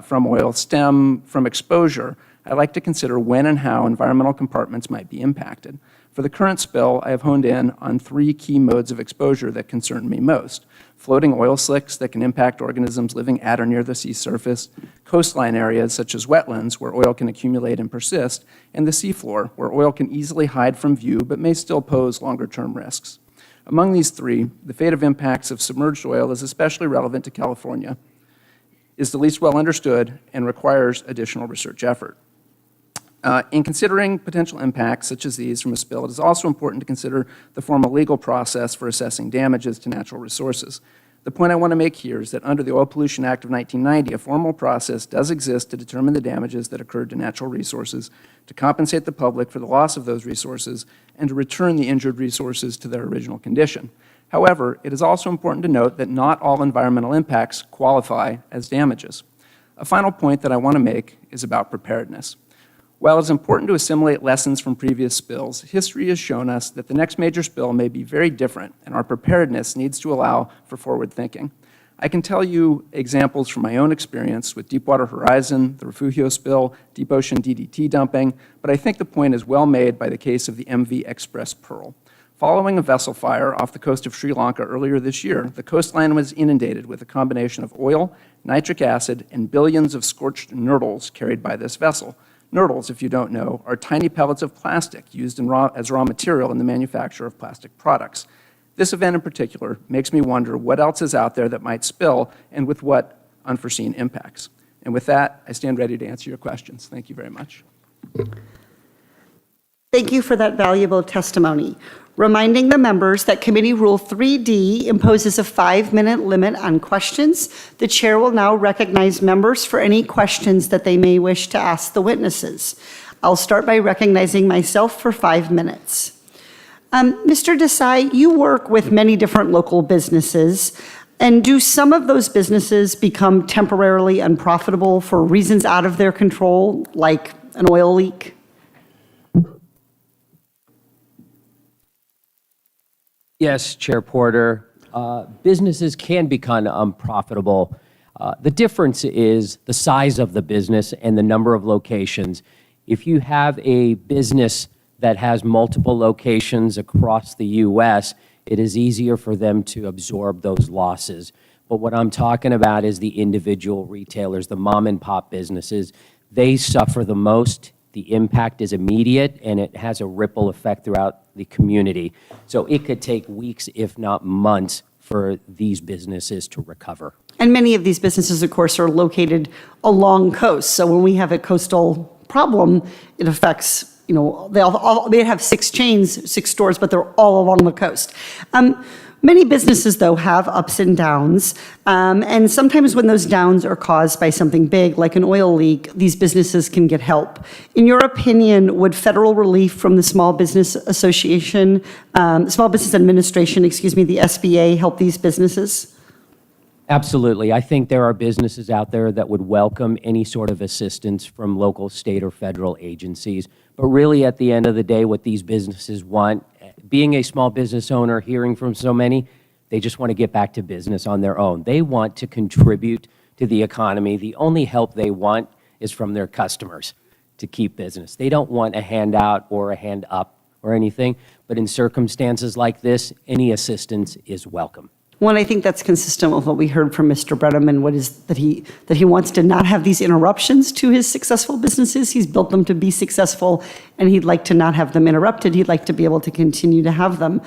from oil stem from exposure, I like to consider when and how environmental compartments might be impacted. For the current spill, I have honed in on 3 key modes of exposure that concern me most: floating oil slicks that can impact organisms living at or near the sea surface, coastline areas such as wetlands where oil can accumulate and persist, and the seafloor where oil can easily hide from view but may still pose longer-term risks. Among these 3, the fate of impacts of submerged oil is especially relevant to California, is the least well understood, and requires additional research effort. In considering potential impacts such as these from a spill, it is also important to consider the formal legal process for assessing damages to natural resources. The point I want to make here is that under the Oil Pollution Act of 1990, a formal process does exist to determine the damages that occurred to natural resources, to compensate the public for the loss of those resources, and to return the injured resources to their original condition. However, it is also important to note that not all environmental impacts qualify as damages. A final point that I want to make is about preparedness. While it's important to assimilate lessons from previous spills, history has shown us that the next major spill may be very different, and our preparedness needs to allow for forward thinking. I can tell you examples from my own experience with Deepwater Horizon, the Refugio spill, deep ocean DDT dumping, but I think the point is well made by the case of the MV Express Pearl. Following a vessel fire off the coast of Sri Lanka earlier this year, the coastline was inundated with a combination of oil, nitric acid, and billions of scorched nurdles carried by this vessel. Nurdles, if you don't know, are tiny pellets of plastic used as raw material in the manufacture of plastic products. This event in particular makes me wonder what else is out there that might spill and with what unforeseen impacts. And with that, I stand ready to answer your questions. Thank you very much. Thank you for that valuable testimony. Reminding the members that Committee Rule 3D imposes a 5-minute limit on questions. The chair will now recognize members for any questions that they may wish to ask the witnesses. I'll start by recognizing myself for 5 minutes. Mr. Desai, you work with many different local businesses, and do some of those businesses become temporarily unprofitable for reasons out of their control, like an oil leak? Yes, Chair Porter. Businesses can become unprofitable. The difference is the size of the business and the number of locations. If you have a business that has multiple locations across the U.S., it is easier for them to absorb those losses. But what I'm talking about is the individual retailers, the mom and pop businesses. They suffer the most. The impact is immediate, and it has a ripple effect throughout the community. So it could take weeks, if not months, for these businesses to recover. And many of these businesses, of course, are located along coast. So when we have a coastal problem, it affects, they have 6 chains, 6 stores, but they're all along the coast. Many businesses, though, have ups and downs, and sometimes when those downs are caused by something big, like an oil leak, these businesses can get help. In your opinion, would federal relief from the Small Business Administration, the SBA, help these businesses? Absolutely. I think there are businesses out there that would welcome any sort of assistance from local, state, or federal agencies. But really, at the end of the day, what these businesses want, being a small business owner, hearing from so many, they just want to get back to business on their own. They want to contribute to the economy. The only help they want is from their customers to keep business. They don't want a handout or a hand up or anything, but in circumstances like this, any assistance is welcome. Well, I think that's consistent with what we heard from Mr. Bredeman, what is that he wants to not have these interruptions to his successful businesses. He's built them to be successful, and he'd like to not have them interrupted. He'd like to be able to continue to have them.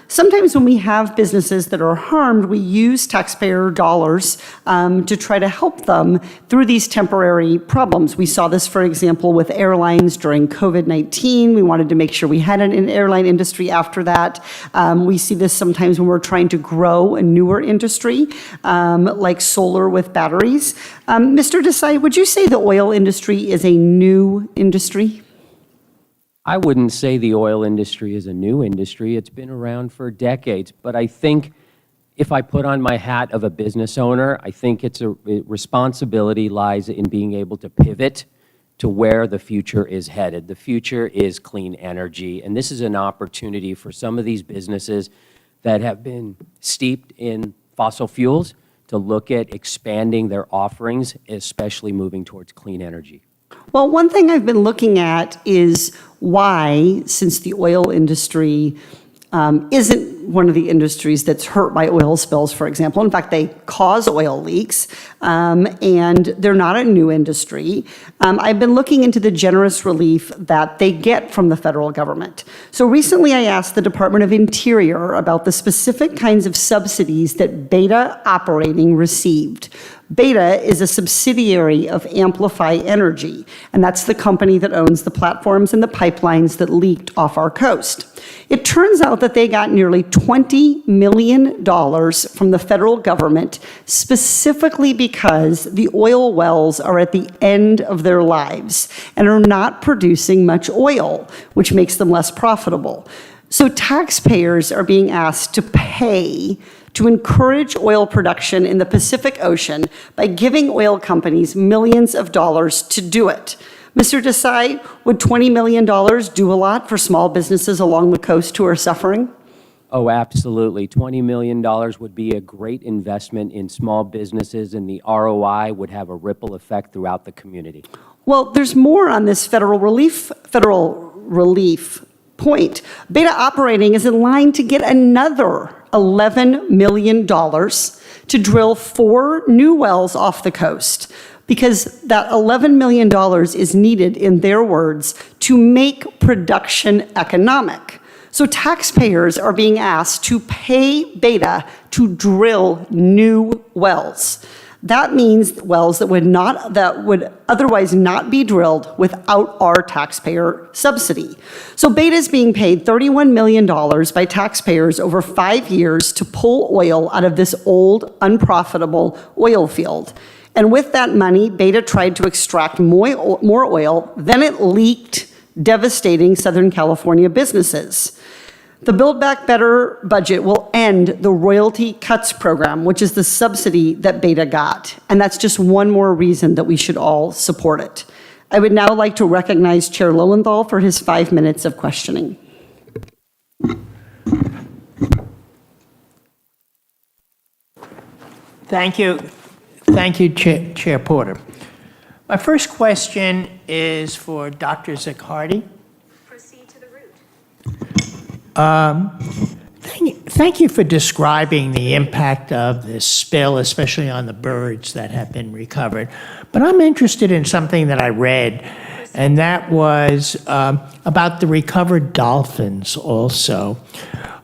Sometimes when we have businesses that are harmed, we use taxpayer dollars to try to help them through these temporary problems. We saw this, for example, with airlines during COVID-19. We wanted to make sure we had an airline industry after that. We see this sometimes when we're trying to grow a newer industry, like solar with batteries. Mr. Desai, would you say the oil industry is a new industry? I wouldn't say the oil industry is a new industry. It's been around for decades. But I think if I put on my hat of a business owner, I think it's a responsibility lies in being able to pivot to where the future is headed. The future is clean energy. And this is an opportunity for some of these businesses that have been steeped in fossil fuels to look at expanding their offerings, especially moving towards clean energy. Well, one thing I've been looking at is why, since the oil industry isn't one of the industries that's hurt by oil spills, for example. In fact, they cause oil leaks, and they're not a new industry. I've been looking into the generous relief that they get from the federal government. So recently I asked the Department of Interior about the specific kinds of subsidies that Beta Operating received. Beta is a subsidiary of Amplify Energy, and that's the company that owns the platforms and the pipelines that leaked off our coast. It turns out that they got nearly $20 million from the federal government specifically because the oil wells are at the end of their lives and are not producing much oil, which makes them less profitable. So taxpayers are being asked to pay to encourage oil production in the Pacific Ocean by giving oil companies millions of dollars to do it. Mr. Desai, would $20 million do a lot for small businesses along the coast who are suffering? Oh, absolutely. $20 million would be a great investment in small businesses, and the ROI would have a ripple effect throughout the community. Well, there's more on this federal relief point. Beta Operating is in line to get another $11 million to drill 4 new wells off the coast, because that $11 million is needed, in their words, to make production economic. So taxpayers are being asked to pay Beta to drill new wells. That means wells that would otherwise not be drilled without our taxpayer subsidy. So Beta is being paid $31 million by taxpayers over 5 years to pull oil out of this old, unprofitable oil field. And with that money, Beta tried to extract more oil, then it leaked, devastating Southern California businesses. The Build Back Better budget will end the royalty cuts program, which is the subsidy that Beta got. And that's just one more reason that we should all support it. I would now like to recognize Chair Lowenthal for his 5 minutes of questioning. Thank you. Thank you, Chair Porter. My first question is for Dr. Zaccardi. Proceed to the root. Thank you for describing the impact of this spill, especially on the birds that have been recovered. But I'm interested in something that I read, and that was about the recovered dolphins also.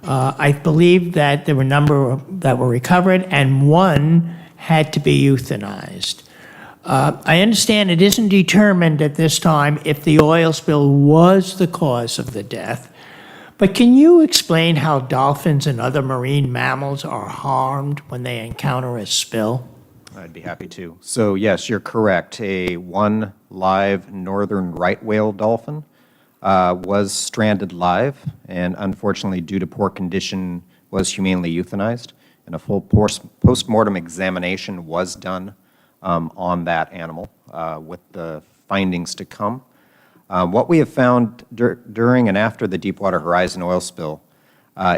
I believe that there were a number that were recovered, and one had to be euthanized. I understand it isn't determined at this time if the oil spill was the cause of the death, but can you explain how dolphins and other marine mammals are harmed when they encounter a spill? I'd be happy to. So yes, you're correct. One live northern right whale dolphin was stranded live, and unfortunately, due to poor condition, was humanely euthanized. and a full post-mortem examination was done on that animal with the findings to come. What we have found during and after the Deepwater Horizon oil spill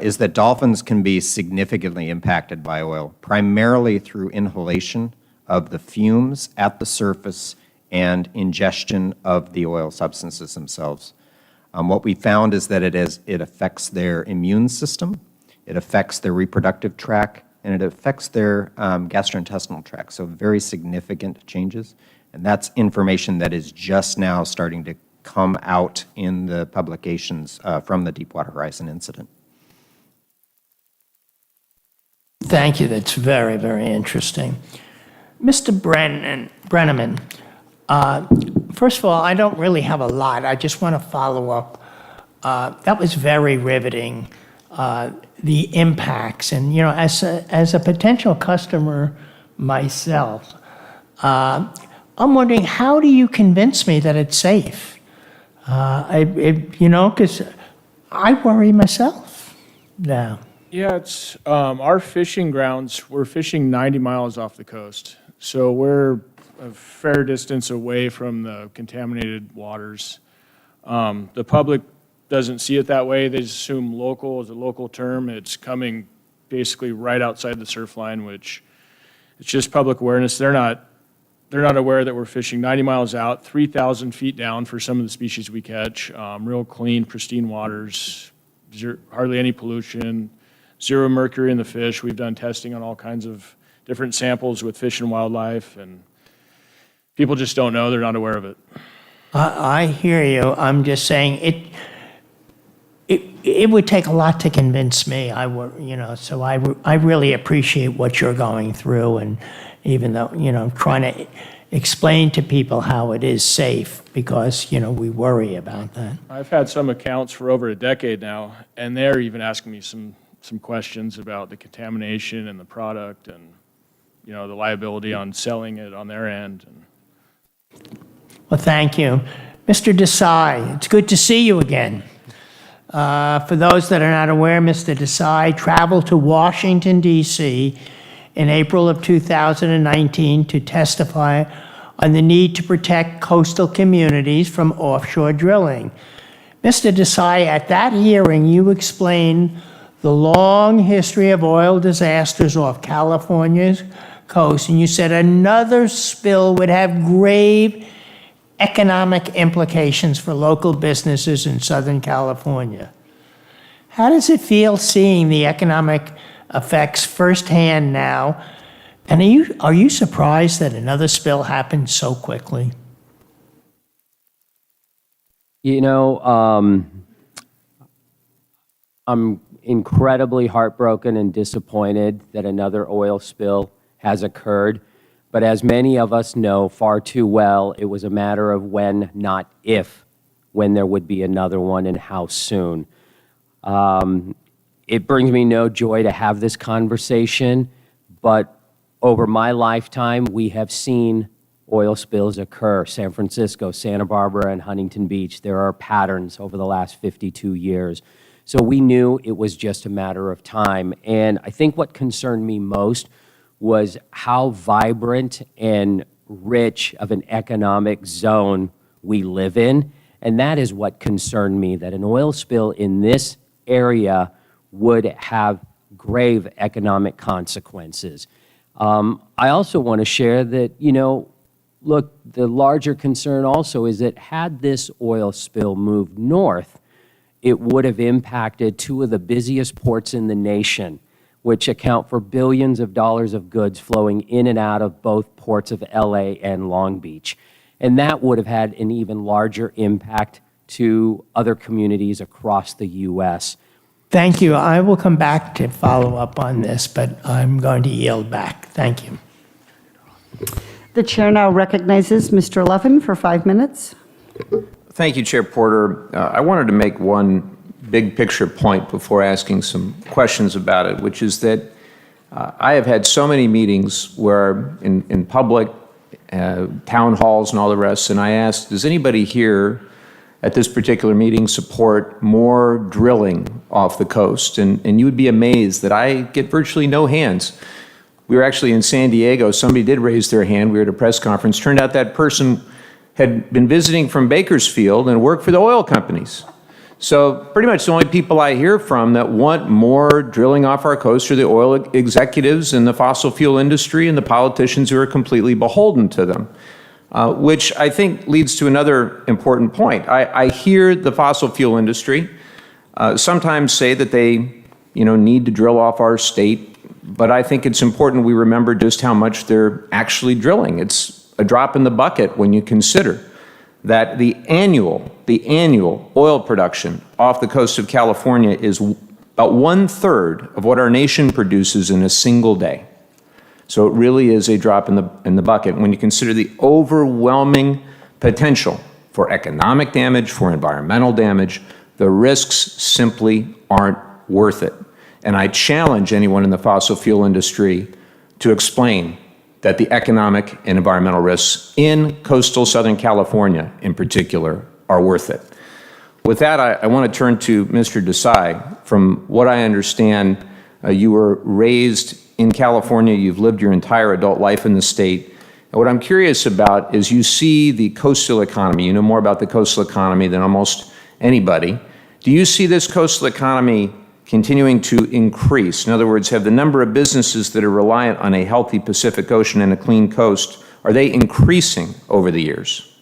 is that dolphins can be significantly impacted by oil, primarily through inhalation of the fumes at the surface and ingestion of the oil substances themselves. What we found is that it affects their immune system, it affects their reproductive tract, and it affects their gastrointestinal tract, so very significant changes. And that's information that is just now starting to come out in the publications from the Deepwater Horizon incident. Thank you. That's very, very interesting. Mr. Brenneman, first of all, I don't really have a lot. I just want to follow up. That was very riveting, the impacts. And, you know, as a potential customer myself, I'm wondering, how do you convince me that it's safe? You know, because I worry myself now. Yeah, it's our fishing grounds. We're fishing 90 miles off the coast, so we're a fair distance away from the contaminated waters. The public doesn't see it that way. They just assume local is a local term. It's coming basically right outside the surf line, which it's just public awareness. They're not aware that we're fishing 90 miles out, 3,000 feet down for some of the species we catch. Real clean, pristine waters, hardly any pollution. Zero mercury in the fish. We've done testing on all kinds of different samples with Fish and Wildlife, and people just don't know. They're not aware of it. I hear you. I'm just saying it would take a lot to convince me. So I really appreciate what you're going through, and even though, you know, trying to explain to people how it is safe, because, you know, we worry about that. I've had some accounts for over a decade now, and they're even asking me some questions about the contamination and the product, and, you know, the liability on selling it on their end. Well, thank you. Mr. Desai, it's good to see you again. For those that are not aware, Mr. Desai traveled to Washington, D.C. in April of 2019 to testify on the need to protect coastal communities from offshore drilling. Mr. Desai, at that hearing, you explained the long history of oil disasters off California's coast, and you said another spill would have grave economic implications for local businesses in Southern California. How does it feel seeing the economic effects firsthand now? And are you surprised that another spill happened so quickly? You know, I'm incredibly heartbroken and disappointed that another oil spill has occurred. But as many of us know far too well, it was a matter of when, not if, when there would be another one and how soon. It brings me no joy to have this conversation, but over my lifetime, we have seen oil spills occur. San Francisco, Santa Barbara, and Huntington Beach. There are patterns over the last 52 years. So we knew it was just a matter of time. And I think what concerned me most was how vibrant and rich of an economic zone we live in. And that is what concerned me, that an oil spill in this area would have grave economic consequences. I also want to share that, you know, look, the larger concern also is that had this oil spill moved north, it would have impacted two of the busiest ports in the nation, which account for billions of dollars of goods flowing in and out of both ports of LA and Long Beach. And that would have had an even larger impact to other communities across the U.S. Thank you. I will come back to follow up on this, but I'm going to yield back. Thank you. The chair now recognizes Mr. Levin for 5 minutes. Thank you, Chair Porter. I wanted to make one big picture point before asking some questions about it, which is that I have had so many meetings where in public, town halls and all the rest, and I asked, does anybody here at this particular meeting support more drilling off the coast. And you would be amazed that I get virtually no hands. We were actually in San Diego. Somebody did raise their hand. We were at a press conference. Turned out that person had been visiting from Bakersfield and worked for the oil companies. So pretty much the only people I hear from that want more drilling off our coast are the oil executives and the fossil fuel industry and the politicians who are completely beholden to them, which I think leads to another important point. I hear the fossil fuel industry sometimes say that they need to drill off our state, but I think it's important we remember just how much they're actually drilling. It's a drop in the bucket when you consider that the annual oil production off the coast of California is about 1/3 of what our nation produces in a single day. So it really is a drop in the bucket when you consider the overwhelming potential for economic damage, for environmental damage. The risks simply aren't worth it. And I challenge anyone in the fossil fuel industry to explain that the economic and environmental risks in coastal Southern California in particular are worth it. With that, I want to turn to Mr. Desai. From what I understand, you were raised in California, you've lived your entire adult life in the state. And what I'm curious about is you see the coastal economy. You know more about the coastal economy than almost anybody. Do you see this coastal economy continuing to increase? In other words, have the number of businesses that are reliant on a healthy Pacific Ocean and a clean coast, are they increasing over the years?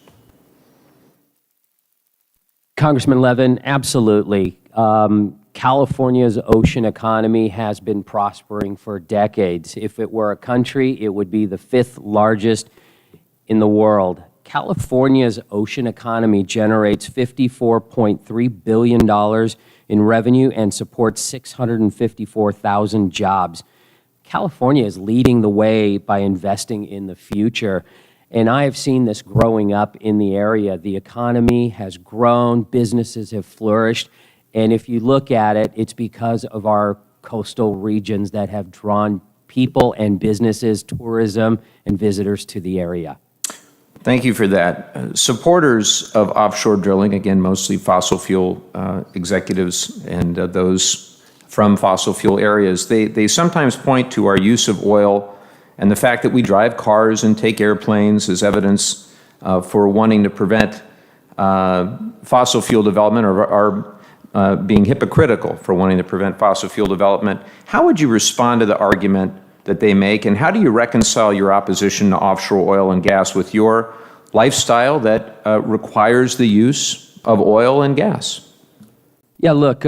Congressman Levin, absolutely. California's ocean economy has been prospering for decades. If it were a country, it would be the 5th largest in the world. California's ocean economy generates $54.3 billion in revenue and supports 654,000 jobs. California is leading the way by investing in the future. And I have seen this growing up in the area. The economy has grown, businesses have flourished, and if you look at it, it's because of our coastal regions that have drawn people and businesses, tourism, and visitors to the area. Thank you for that. Supporters of offshore drilling, again, mostly fossil fuel executives and those from fossil fuel areas, they sometimes point to our use of oil and the fact that we drive cars and take airplanes as evidence for wanting to prevent fossil fuel development, or being hypocritical for wanting to prevent fossil fuel development. How would you respond to the argument that they make, and how do you reconcile your opposition to offshore oil and gas with your lifestyle that requires the use of oil and gas? Yeah, look,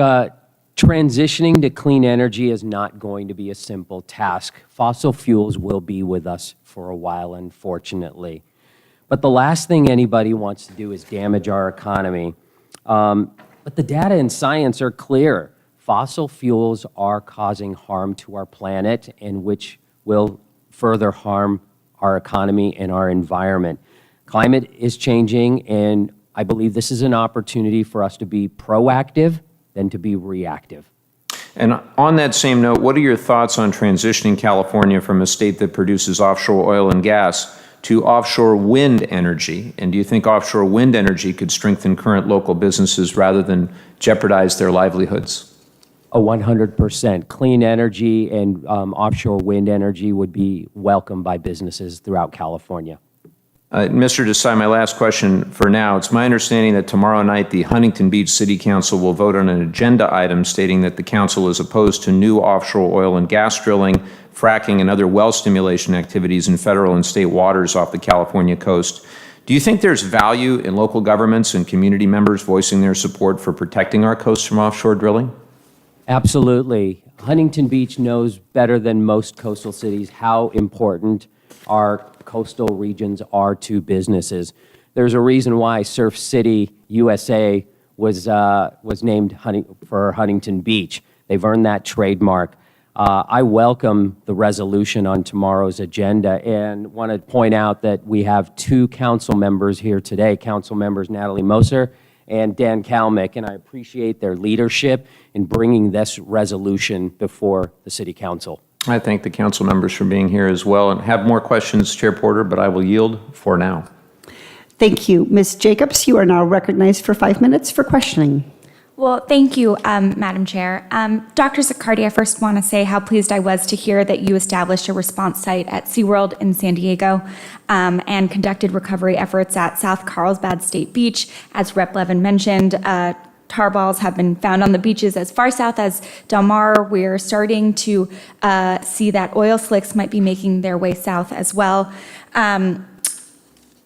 transitioning to clean energy is not going to be a simple task. Fossil fuels will be with us for a while, unfortunately. But the last thing anybody wants to do is damage our economy. But the data and science are clear. Fossil fuels are causing harm to our planet, and which will further harm our economy and our environment. Climate is changing, and I believe this is an opportunity for us to be proactive than to be reactive. And on that same note, what are your thoughts on transitioning California from a state that produces offshore oil and gas to offshore wind energy? And do you think offshore wind energy could strengthen current local businesses rather than jeopardize their livelihoods? 100%. Clean energy and offshore wind energy would be welcomed by businesses throughout California. Mr. Desai, my last question for now. It's my understanding that tomorrow night the Huntington Beach City Council will vote on an agenda item stating that the council is opposed to new offshore oil and gas drilling, fracking, and other well stimulation activities in federal and state waters off the California coast. Do you think there's value in local governments and community members voicing their support for protecting our coast from offshore drilling? Absolutely. Huntington Beach knows better than most coastal cities how important our coastal regions are to businesses. There's a reason why Surf City, USA was named for Huntington Beach. They've earned that trademark. I welcome the resolution on tomorrow's agenda and want to point out that we have 2 council members here today, Council Members Natalie Moser and Dan Kalmick, and I appreciate their leadership in bringing this resolution before the City Council. I thank the council members for being here as well, and have more questions, Chair Porter, but I will yield for now. Thank you. Ms. Jacobs, you are now recognized for 5 minutes for questioning. Well, thank you, Madam Chair. Dr. Zaccardi, I first want to say how pleased I was to hear that you established a response site at SeaWorld in San Diego and conducted recovery efforts at South Carlsbad State Beach. As Rep. Levin mentioned, tarballs have been found on the beaches as far south as Del Mar. We're starting to see that oil slicks might be making their way south as well.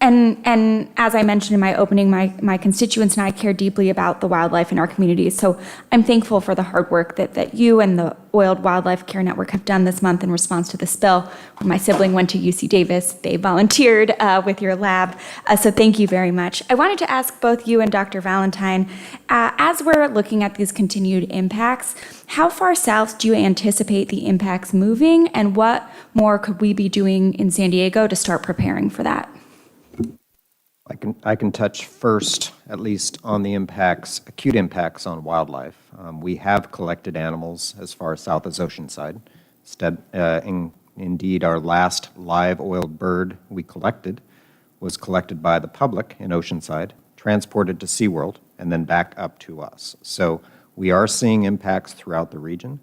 And as I mentioned in my opening, my constituents and I care deeply about the wildlife in our communities. So I'm thankful for the hard work that you and the Oiled Wildlife Care Network have done this month in response to the spill. When my sibling went to UC Davis, they volunteered with your lab. So thank you very much. I wanted to ask both you and Dr. Valentine, as we're looking at these continued impacts, how far south do you anticipate the impacts moving, and what more could we be doing in San Diego to start preparing for that? I can touch first, at least, on the impacts, acute impacts on wildlife. We have collected animals as far south as Oceanside. Indeed, our last live oiled bird we collected was collected by the public in Oceanside, transported to SeaWorld, and then back up to us. So we are seeing impacts throughout the region,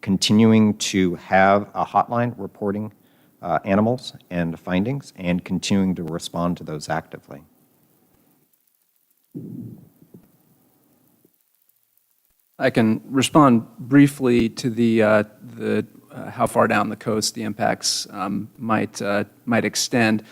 continuing to have a hotline reporting animals and findings, and continuing to respond to those actively. I can respond briefly to the how far down the coast the impacts might extend.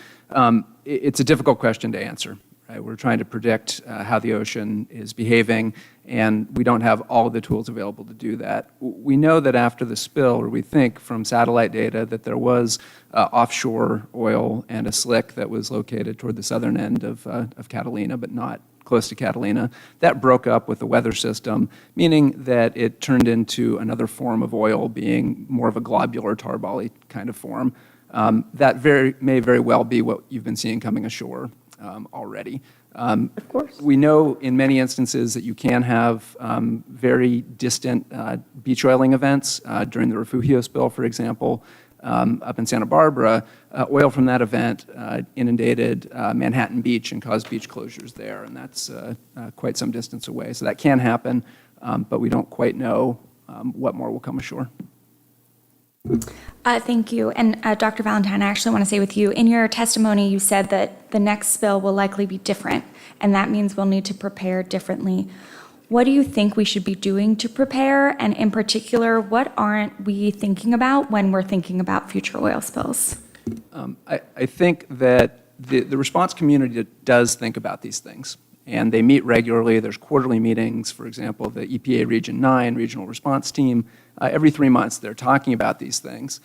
It's a difficult question to answer. Right? We're trying to predict how the ocean is behaving, and we don't have all of the tools available to do that. We know that after the spill, or we think from satellite data, that there was offshore oil and a slick that was located toward the southern end of Catalina, but not close to Catalina. That broke up with the weather system, meaning that it turned into another form of oil, being more of a globular tarball kind of form. That may very well be what you've been seeing coming ashore already. Of course. We know in many instances that you can have very distant beach oiling events. During the Refugio spill, for example, up in Santa Barbara, oil from that event inundated Manhattan Beach and caused beach closures there, and that's quite some distance away. So that can happen, but we don't quite know what more will come ashore. Thank you. And Dr. Valentine, I actually want to say with you, in your testimony, you said that the next spill will likely be different, and that means we'll need to prepare differently. What do you think we should be doing to prepare? And in particular, what aren't we thinking about when we're thinking about future oil spills? I think that the response community does think about these things, and they meet regularly. There's quarterly meetings, for example, the EPA Region 9 Regional Response Team. Every 3 months, they're talking about these things.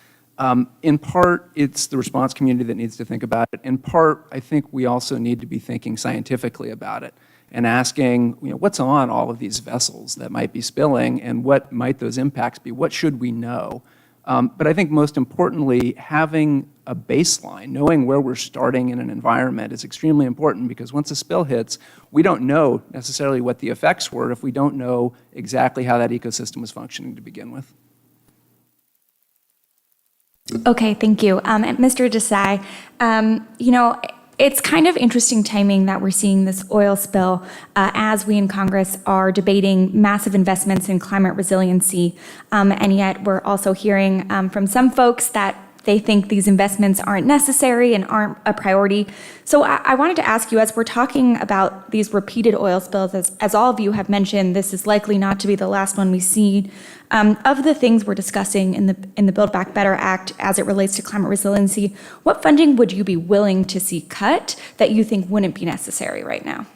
In part, it's the response community that needs to think about it. In part, I think we also need to be thinking scientifically about it and asking, what's on all of these vessels that might be spilling, and what might those impacts be? What should we know? But I think most importantly, having a baseline, knowing where we're starting in an environment is extremely important, because once a spill hits, we don't know necessarily what the effects were if we don't know exactly how that ecosystem was functioning to begin with. Okay, thank you. And Mr. Desai, it's kind of interesting timing that we're seeing this oil spill as we in Congress are debating massive investments in climate resiliency, and yet we're also hearing from some folks that they think these investments aren't necessary and aren't a priority. So I wanted to ask you, as we're talking about these repeated oil spills, as all of you have mentioned, this is likely not to be the last one we see. Of the things we're discussing in the Build Back Better Act as it relates to climate resiliency, what funding would you be willing to see cut that you think wouldn't be necessary right now?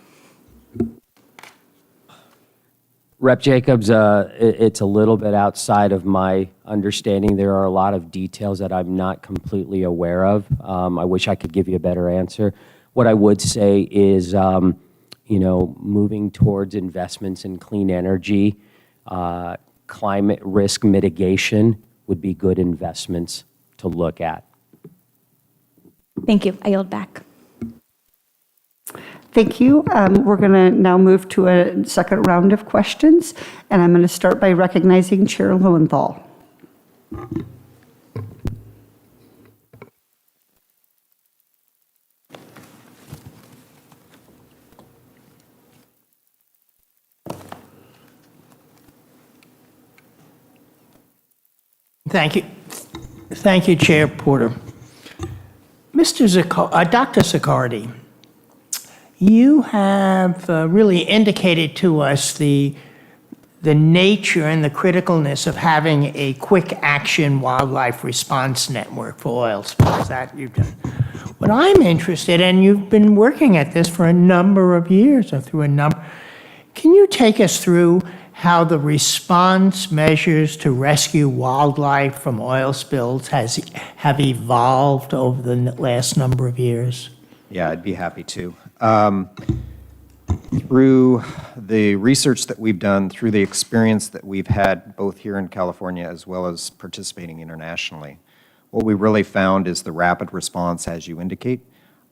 Rep. Jacobs, it's a little bit outside of my understanding. There are a lot of details that I'm not completely aware of. I wish I could give you a better answer. What I would say is, moving towards investments in clean energy, climate risk mitigation would be good investments to look at. Thank you. I yield back. Thank you. We're going to now move to a second round of questions, and I'm going to start by recognizing Chair Lowenthal. Thank you. Thank you, Chair Porter. Dr. Siccardi, you have really indicated to us the nature and the criticalness of having a quick action wildlife response network for oil spills. That you've done. What I'm interested in, you've been working at this for a number of years, or through a number. Can you take us through how the response measures to rescue wildlife from oil spills have evolved over the last number of years? Yeah, I'd be happy to. Through the research that we've done, through the experience that we've had both here in California as well as participating internationally, what we really found is the rapid response, as you indicate,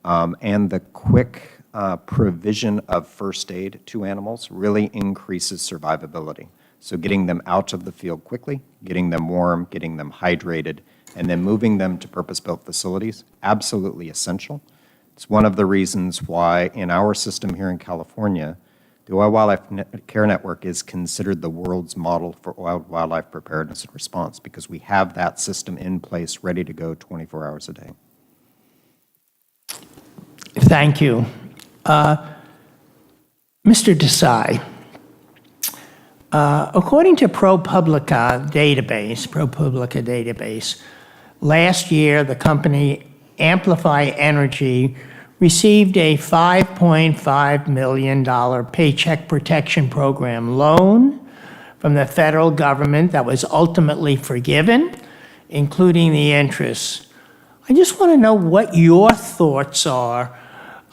and the quick provision of first aid to animals really increases survivability. So getting them out of the field quickly, getting them warm, getting them hydrated, and then moving them to purpose-built facilities, absolutely essential. It's one of the reasons why in our system here in California, the Oil Wildlife Care Network is considered the world's model for oil wildlife preparedness and response, because we have that system in place ready to go 24 hours a day. Thank you. Mr. Desai, according to ProPublica database, last year the company Amplify Energy received a $5.5 million Paycheck Protection Program loan from the federal government that was ultimately forgiven, including the interest. I just want to know what your thoughts are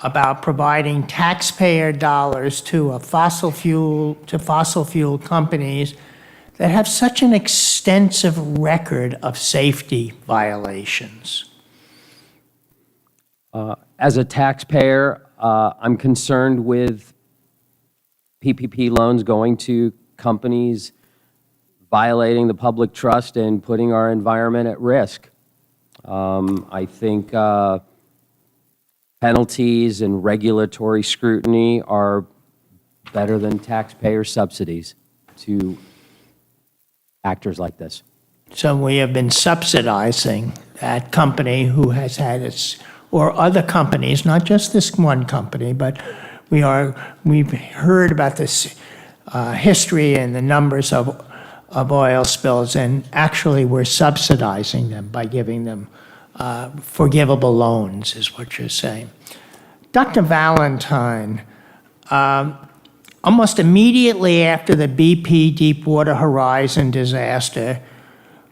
about providing taxpayer dollars to fossil fuel companies that have such an extensive record of safety violations. As a taxpayer, I'm concerned with PPP loans going to companies violating the public trust and putting our environment at risk. I think penalties and regulatory scrutiny are better than taxpayer subsidies to actors like this. So we have been subsidizing that company who has had its, or other companies, not just this one company, but we've heard about this history and the numbers of oil spills, and actually we're subsidizing them by giving them forgivable loans, is what you're saying. Dr. Valentine, almost immediately after the BP Deepwater Horizon disaster,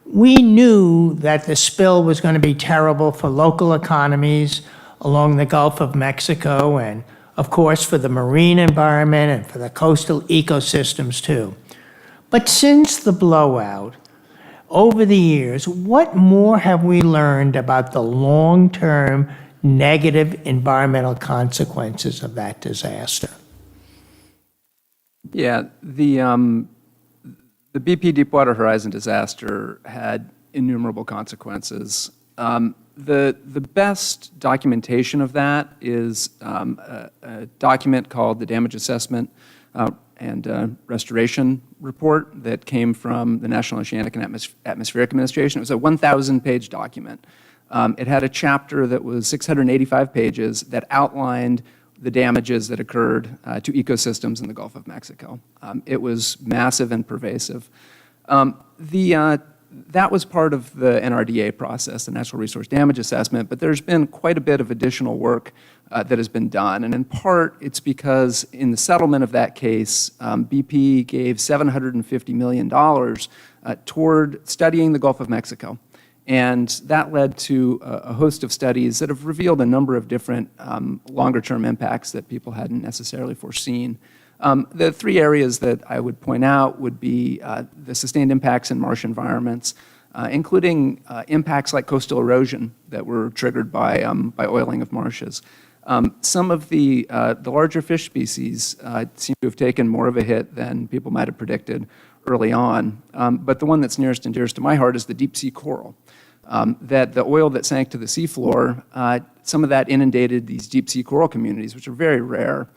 we knew that the spill was going to be terrible for local economies along the Gulf of Mexico and, of course, for the marine environment and for the coastal ecosystems, too. But since the blowout, over the years, what more have we learned about the long-term negative environmental consequences of that disaster? Yeah, the BP Deepwater Horizon disaster had innumerable consequences. The best documentation of that is a document called the Damage Assessment and Restoration Report that came from the National Oceanic and Atmospheric Administration. It was a 1,000-page document. It had a chapter that was 685 pages that outlined the damages that occurred to ecosystems in the Gulf of Mexico. It was massive and pervasive. That was part of the NRDA process, the Natural Resource Damage Assessment, but there's been quite a bit of additional work that has been done. And in part, it's because in the settlement of that case, BP gave $750 million toward studying the Gulf of Mexico. And that led to a host of studies that have revealed a number of different longer-term impacts that people hadn't necessarily foreseen. The three areas that I would point out would be the sustained impacts in marsh environments, including impacts like coastal erosion that were triggered by oiling of marshes. Some of the larger fish species seem to have taken more of a hit than people might have predicted early on. But the one that's nearest and dearest to my heart is the deep sea coral. That the oil that sank to the seafloor, some of that inundated these deep sea coral communities, which are very rare,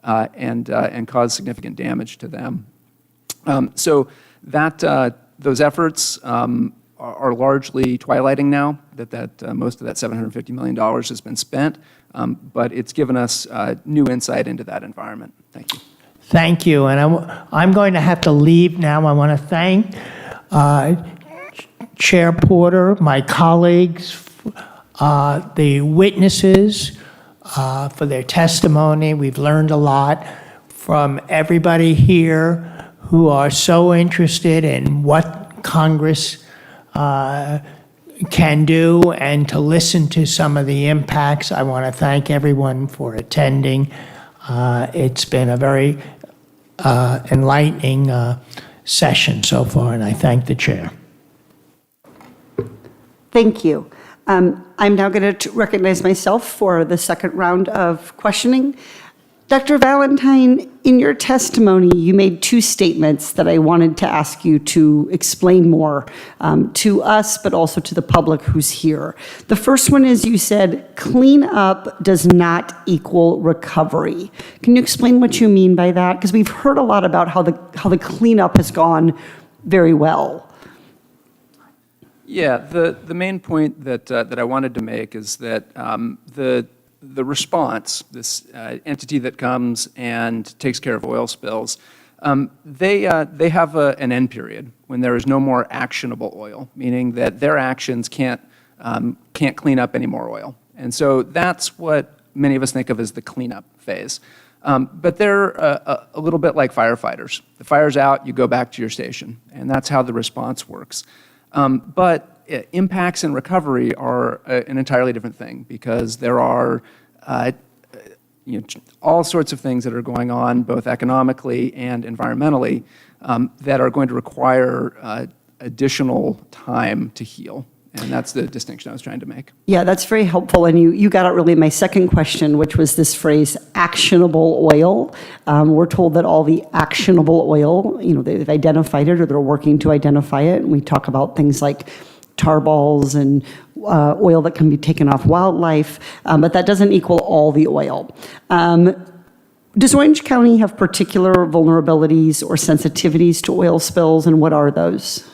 and caused significant damage to them. So that those efforts are largely twilighting now, that most of that $750 million has been spent, but it's given us new insight into that environment. Thank you. Thank you. And I'm going to have to leave now. I want to thank Chair Porter, my colleagues, the witnesses for their testimony. We've learned a lot from everybody here who are so interested in what Congress can do and to listen to some of the impacts. I want to thank everyone for attending. It's been a very enlightening session so far, and I thank the chair. Thank you. I'm now going to recognize myself for the second round of questioning. Dr. Valentine, in your testimony, you made two statements that I wanted to ask you to explain more to us, but also to the public who's here. The first one is you said, cleanup does not equal recovery. Can you explain what you mean by that? Because we've heard a lot about how the cleanup has gone very well. Yeah, the main point that I wanted to make is that the response, this entity that comes and takes care of oil spills, they have an end period when there is no more actionable oil, meaning that their actions can't clean up any more oil. And so that's what many of us think of as the cleanup phase. But they're a little bit like firefighters. The fire's out, you go back to your station, and that's how the response works. But impacts and recovery are an entirely different thing because there are all sorts of things that are going on both economically and environmentally that are going to require additional time to heal. And that's the distinction I was trying to make. Yeah, that's very helpful. And you got at really my second question, which was this phrase, actionable oil. We're told that all the actionable oil, they've identified it or they're working to identify it. And we talk about things like tarballs and oil that can be taken off wildlife, but that doesn't equal all the oil. Does Orange County have particular vulnerabilities or sensitivities to oil spills, and what are those?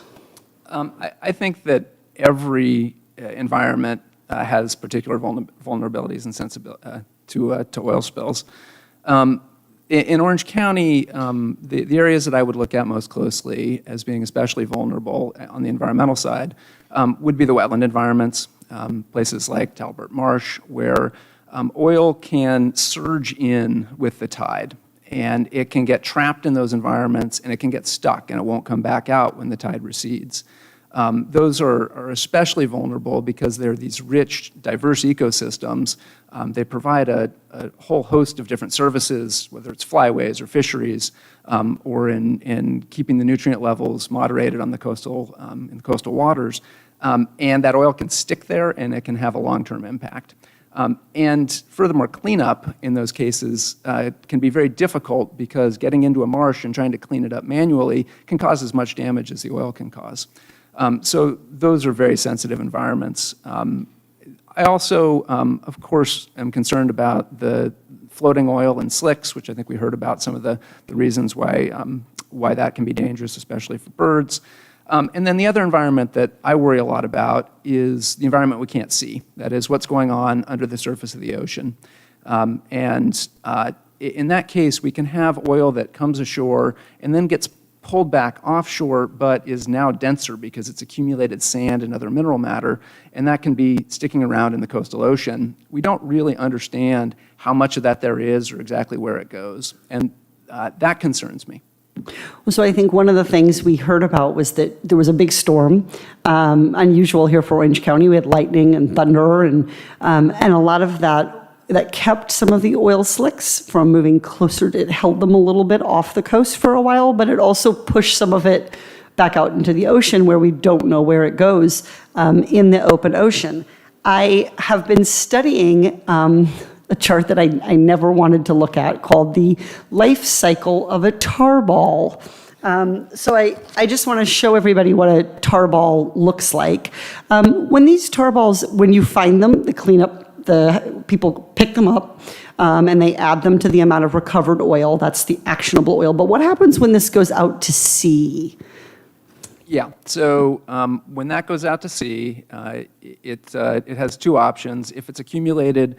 I think that every environment has particular vulnerabilities and sensibility to oil spills. In Orange County, the areas that I would look at most closely as being especially vulnerable on the environmental side would be the wetland environments, places like Talbot Marsh, where oil can surge in with the tide. And it can get trapped in those environments, and it can get stuck, and it won't come back out when the tide recedes. Those are especially vulnerable because they're these rich, diverse ecosystems. They provide a whole host of different services, whether it's flyways or fisheries, or in keeping the nutrient levels moderated on the in the coastal waters. And that oil can stick there, and it can have a long-term impact. And furthermore, cleanup in those cases can be very difficult because getting into a marsh and trying to clean it up manually can cause as much damage as the oil can cause. So those are very sensitive environments. I also, of course, am concerned about the floating oil and slicks, which I think we heard about some of the reasons why that can be dangerous, especially for birds. And then the other environment that I worry a lot about is the environment we can't see. That is what's going on under the surface of the ocean. And in that case, we can have oil that comes ashore and then gets pulled back offshore, but is now denser because it's accumulated sand and other mineral matter, and that can be sticking around in the coastal ocean. We don't really understand how much of that there is or exactly where it goes, and that concerns me. So I think one of the things we heard about was that there was a big storm, unusual here for Orange County. We had lightning and thunder, and a lot of that kept some of the oil slicks from moving closer. It held them a little bit off the coast for a while, but it also pushed some of it back out into the ocean where we don't know where it goes in the open ocean. I have been studying a chart that I never wanted to look at called the life cycle of a tarball. So I just want to show everybody what a tarball looks like. When these tarballs, when you find them, the cleanup, the people pick them up and they add them to the amount of recovered oil. That's the actionable oil. But what happens when this goes out to sea? Yeah, so when that goes out to sea, it has two options. If it's accumulated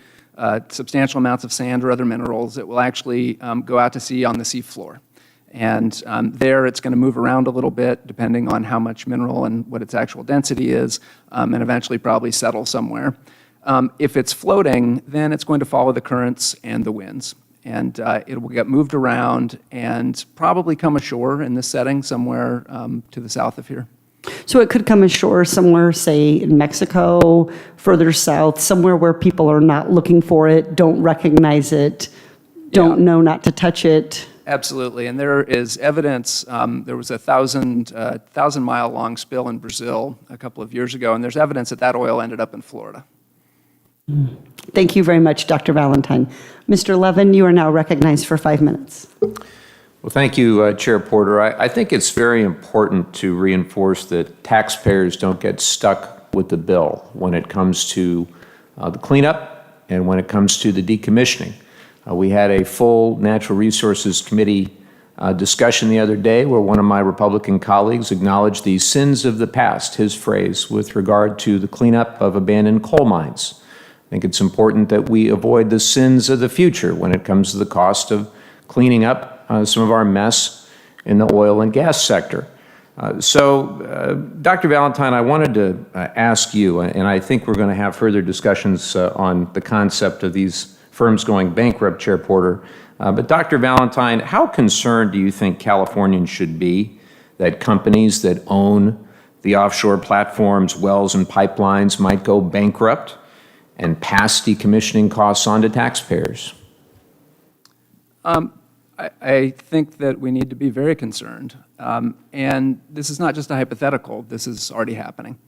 substantial amounts of sand or other minerals, it will actually go out to sea on the seafloor. And there it's going to move around a little bit depending on how much mineral and what its actual density is, and eventually probably settle somewhere. If it's floating, then it's going to follow the currents and the winds. And it will get moved around and probably come ashore in this setting somewhere to the south of here. So it could come ashore somewhere, say in Mexico, further south, somewhere where people are not looking for it, don't recognize it, don't know not to touch it. Absolutely, and there is evidence. There was a 1,000-mile long spill in Brazil a couple of years ago, and there's evidence that that oil ended up in Florida. Thank you very much, Dr. Valentine. Mr. Levin, you are now recognized for 5 minutes. Well, thank you, Chair Porter. I think it's very important to reinforce that taxpayers don't get stuck with the bill when it comes to the cleanup and when it comes to the decommissioning. We had a full Natural Resources Committee discussion the other day where one of my Republican colleagues acknowledged the sins of the past, his phrase, with regard to the cleanup of abandoned coal mines. I think it's important that we avoid the sins of the future when it comes to the cost of cleaning up some of our mess in the oil and gas sector. Dr. Valentine, I wanted to ask you, and I think we're going to have further discussions on the concept of these firms going bankrupt, Chair Porter. But Dr. Valentine, how concerned do you think Californians should be that companies that own the offshore platforms, wells, and pipelines might go bankrupt and pass decommissioning costs on to taxpayers? I think that we need to be very concerned. And this is not just a hypothetical. This is already happening.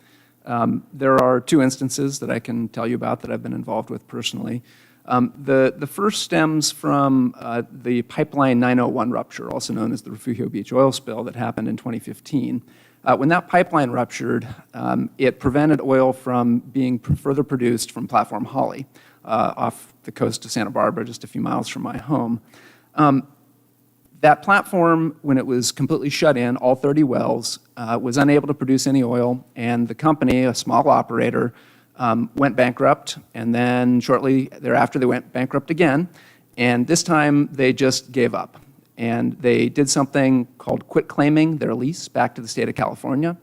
There are two instances that I can tell you about that I've been involved with personally. The first stems from the Pipeline 901 rupture, also known as the Refugio Beach oil spill that happened in 2015. When that pipeline ruptured, it prevented oil from being further produced from Platform Holly off the coast of Santa Barbara, just a few miles from my home. That platform, when it was completely shut in, all 30 wells, was unable to produce any oil, and the company, a small operator, went bankrupt, and then shortly thereafter they went bankrupt again, and this time they just gave up. And they did something called quit claiming their lease back to the state of California,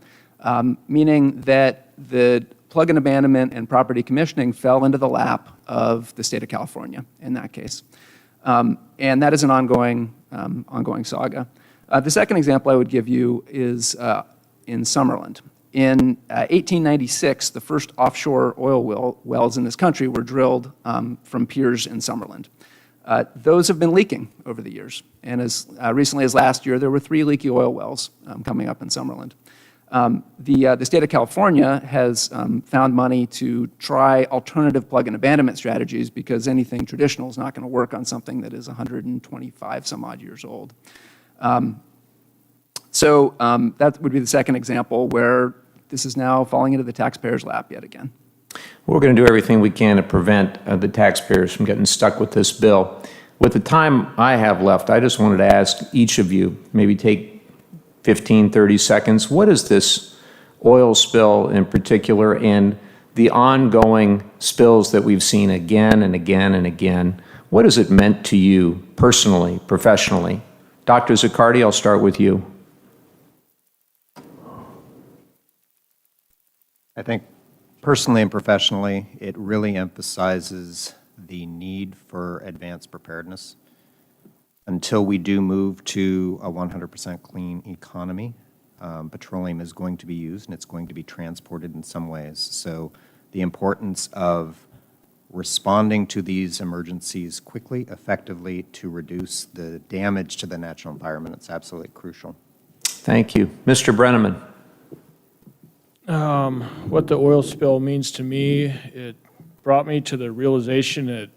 meaning that the plug and abandonment and property commissioning fell into the lap of the state of California in that case. And that is an ongoing saga. The second example I would give you is in Summerland. In 1896, the first offshore oil wells in this country were drilled from piers in Summerland. Those have been leaking over the years, and as recently as last year, there were 3 leaky oil wells coming up in Summerland. The state of California has found money to try alternative plug and abandonment strategies because anything traditional is not going to work on something that is 125 some odd years old. That would be the second example where this is now falling into the taxpayer's lap yet again. We're going to do everything we can to prevent the taxpayers from getting stuck with this bill. With the time I have left, I just wanted to ask each of you, maybe take 15, 30 seconds, what is this oil spill in particular and the ongoing spills that we've seen again and again and again, what has it meant to you personally, professionally? Dr. Zaccardi, I'll start with you. I think personally and professionally, it really emphasizes the need for advanced preparedness. Until we do move to a 100% clean economy, petroleum is going to be used and it's going to be transported in some ways. So the importance of responding to these emergencies quickly, effectively, to reduce the damage to the natural environment, it's absolutely crucial. Thank you. Mr. Brenneman. What the oil spill means to me, it brought me to the realization that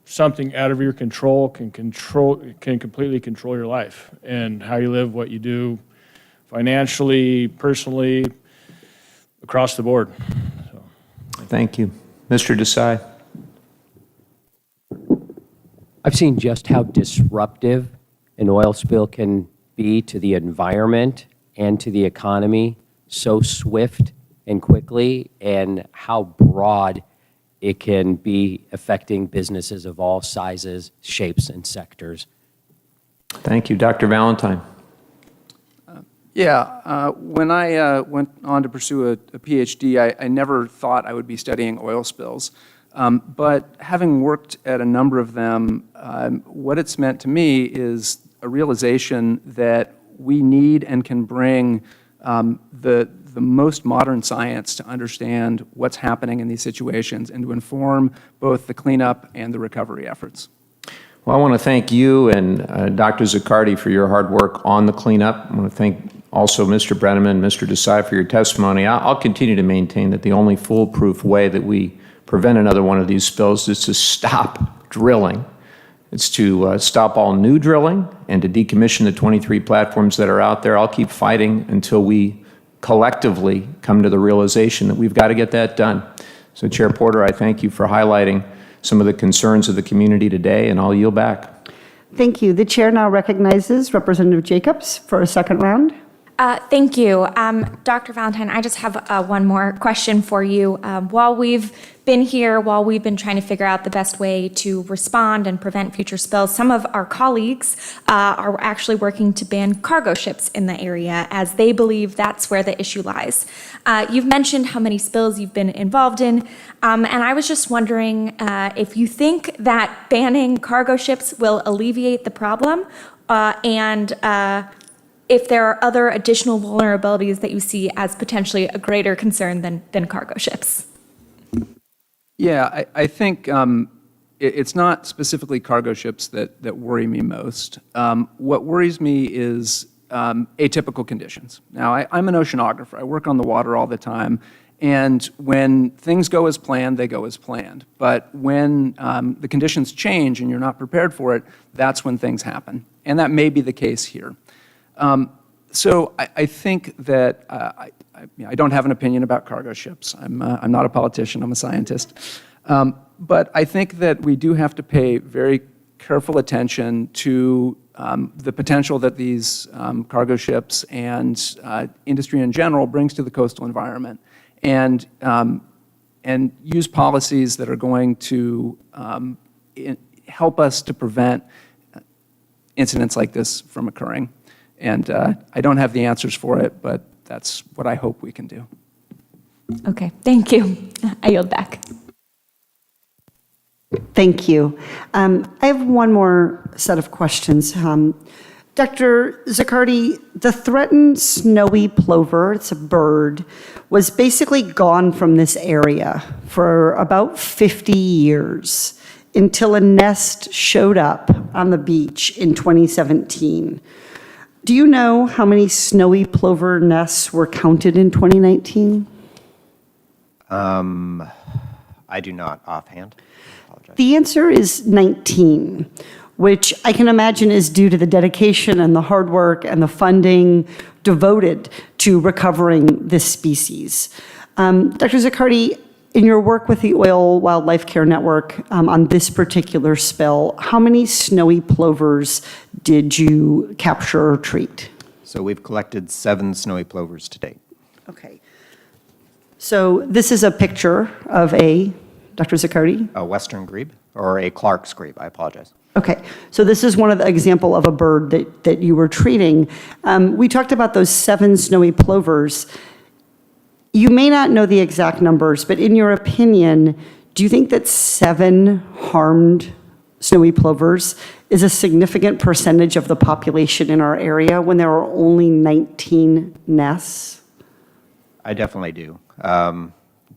something out of your control can completely control your life and how you live, what you do, financially, personally, across the board. So. Thank you. Mr. Desai. I've seen just how disruptive an oil spill can be to the environment and to the economy so swift and quickly, and how broad it can be affecting businesses of all sizes, shapes, and sectors. Thank you. Dr. Valentine. When I went on to pursue a PhD, I never thought I would be studying oil spills. But having worked at a number of them, what it's meant to me is a realization that we need and can bring the most modern science to understand what's happening in these situations and to inform both the cleanup and the recovery efforts. Well, I want to thank you and Dr. Zaccardi for your hard work on the cleanup. I want to thank also Mr. Brenneman and Mr. Desai for your testimony. I'll continue to maintain that the only foolproof way that we prevent another one of these spills is to stop drilling. It's to stop all new drilling and to decommission the 23 platforms that are out there. I'll keep fighting until we collectively come to the realization that we've got to get that done. So, Chair Porter, I thank you for highlighting some of the concerns of the community today, and I'll yield back. Thank you. The chair now recognizes Representative Jacobs for a second round. Thank you. Dr. Valentine, I just have one more question for you. While we've been here, while we've been trying to figure out the best way to respond and prevent future spills, some of our colleagues are actually working to ban cargo ships in the area, as they believe that's where the issue lies. You've mentioned how many spills you've been involved in, and I was just wondering if you think that banning cargo ships will alleviate the problem, and if there are other additional vulnerabilities that you see as potentially a greater concern than cargo ships. Yeah, I think it's not specifically cargo ships that worry me most. What worries me is atypical conditions. Now, I'm an oceanographer. I work on the water all the time. And when things go as planned, they go as planned. But when the conditions change and you're not prepared for it, that's when things happen. And that may be the case here. So I think that I don't have an opinion about cargo ships. I'm not a politician. I'm a scientist. But I think that we do have to pay very careful attention to the potential that these cargo ships and industry in general brings to the coastal environment, and use policies that are going to help us to prevent incidents like this from occurring. And I don't have the answers for it, but that's what I hope we can do. Okay, thank you. I yield back. Thank you. I have one more set of questions. Dr. Zaccardi, the threatened snowy plover, it's a bird, was basically gone from this area for about 50 years until a nest showed up on the beach in 2017. Do you know how many snowy plover nests were counted in 2019? I do not offhand. The answer is 19, which I can imagine is due to the dedication and the hard work and the funding devoted to recovering this species. Dr. Zaccardi, in your work with the Oil Wildlife Care Network on this particular spill, how many snowy plovers did you capture or treat? So we've collected 7 snowy plovers to date. Okay. So this is a picture of Dr. Zaccardi? A western grebe, or a Clark's grebe, I apologize. Okay, so this is one of the example of a bird that you were treating. We talked about those 7 snowy plovers. You may not know the exact numbers, but in your opinion, do you think that 7 harmed snowy plovers is a significant percentage of the population in our area when there are only 19 nests? I definitely do.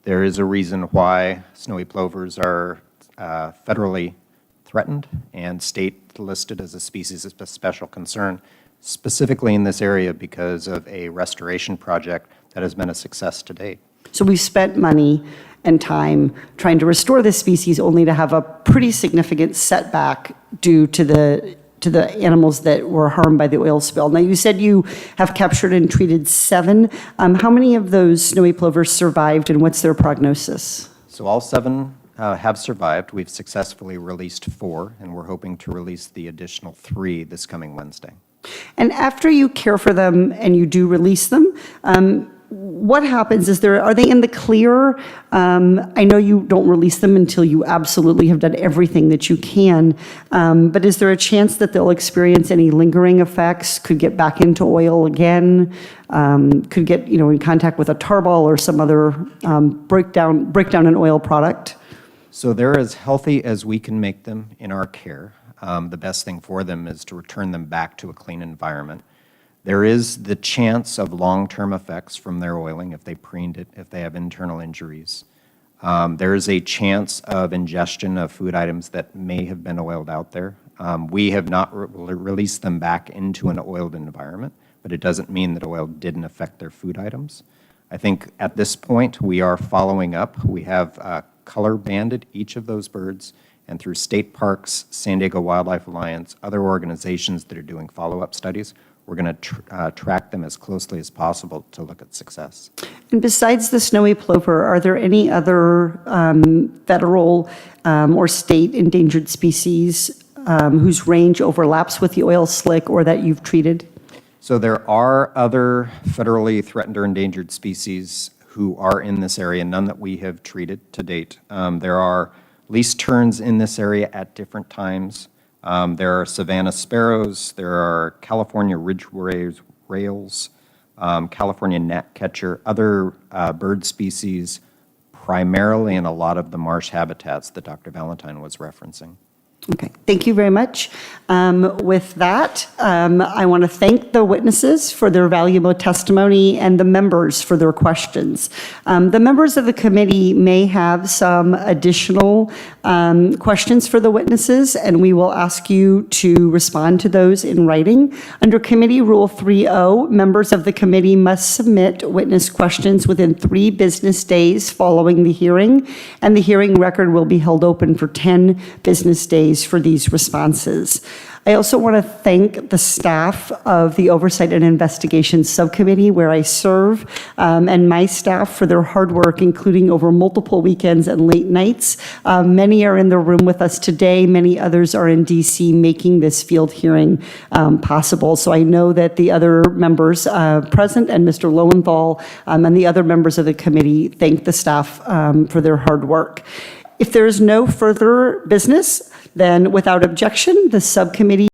There is a reason why snowy plovers are federally threatened and state listed as a species of special concern, specifically in this area because of a restoration project that has been a success to date. So we've spent money and time trying to restore this species only to have a pretty significant setback due to the animals that were harmed by the oil spill. Now, you said you have captured and treated 7. How many of those snowy plovers survived, and what's their prognosis? So all 7 have survived. We've successfully released 4, and we're hoping to release the additional 3 this coming Wednesday. And after you care for them and you do release them, what happens? Are they in the clear? I know you don't release them until you absolutely have done everything that you can, but is there a chance that they'll experience any lingering effects, could get back into oil again, could get, in contact with a tarball or some other breakdown in oil product? So they're as healthy as we can make them in our care. The best thing for them is to return them back to a clean environment. There is the chance of long-term effects from their oiling if they preened it, if they have internal injuries. There is a chance of ingestion of food items that may have been oiled out there. We have not released them back into an oiled environment, but it doesn't mean that oil didn't affect their food items. I think at this point we are following up. We have color banded each of those birds, and through state parks, San Diego Wildlife Alliance, other organizations that are doing follow-up studies, we're going to track them as closely as possible to look at success. And besides the snowy plover, are there any other federal or state endangered species whose range overlaps with the oil slick or that you've treated? So there are other federally threatened or endangered species who are in this area, none that we have treated to date. There are least terns in this area at different times. There are Savannah sparrows, there are California ridge rails, California gnatcatcher, other bird species, primarily in a lot of the marsh habitats that Dr. Valentine was referencing. Okay, thank you very much. With that, I want to thank the witnesses for their valuable testimony and the members for their questions. The members of the committee may have some additional questions for the witnesses, and we will ask you to respond to those in writing. Under Committee Rule 3.0, members of the committee must submit witness questions within 3 business days following the hearing, and the hearing record will be held open for 10 business days for these responses. I also want to thank the staff of the Oversight and Investigations Subcommittee where I serve, and my staff for their hard work, including over multiple weekends and late nights. Many are in the room with us today. Many others are in DC making this field hearing possible. So I know that the other members present and Mr. Lowenthal and the other members of the committee thank the staff for their hard work. If there is no further business, then without objection, the subcommittee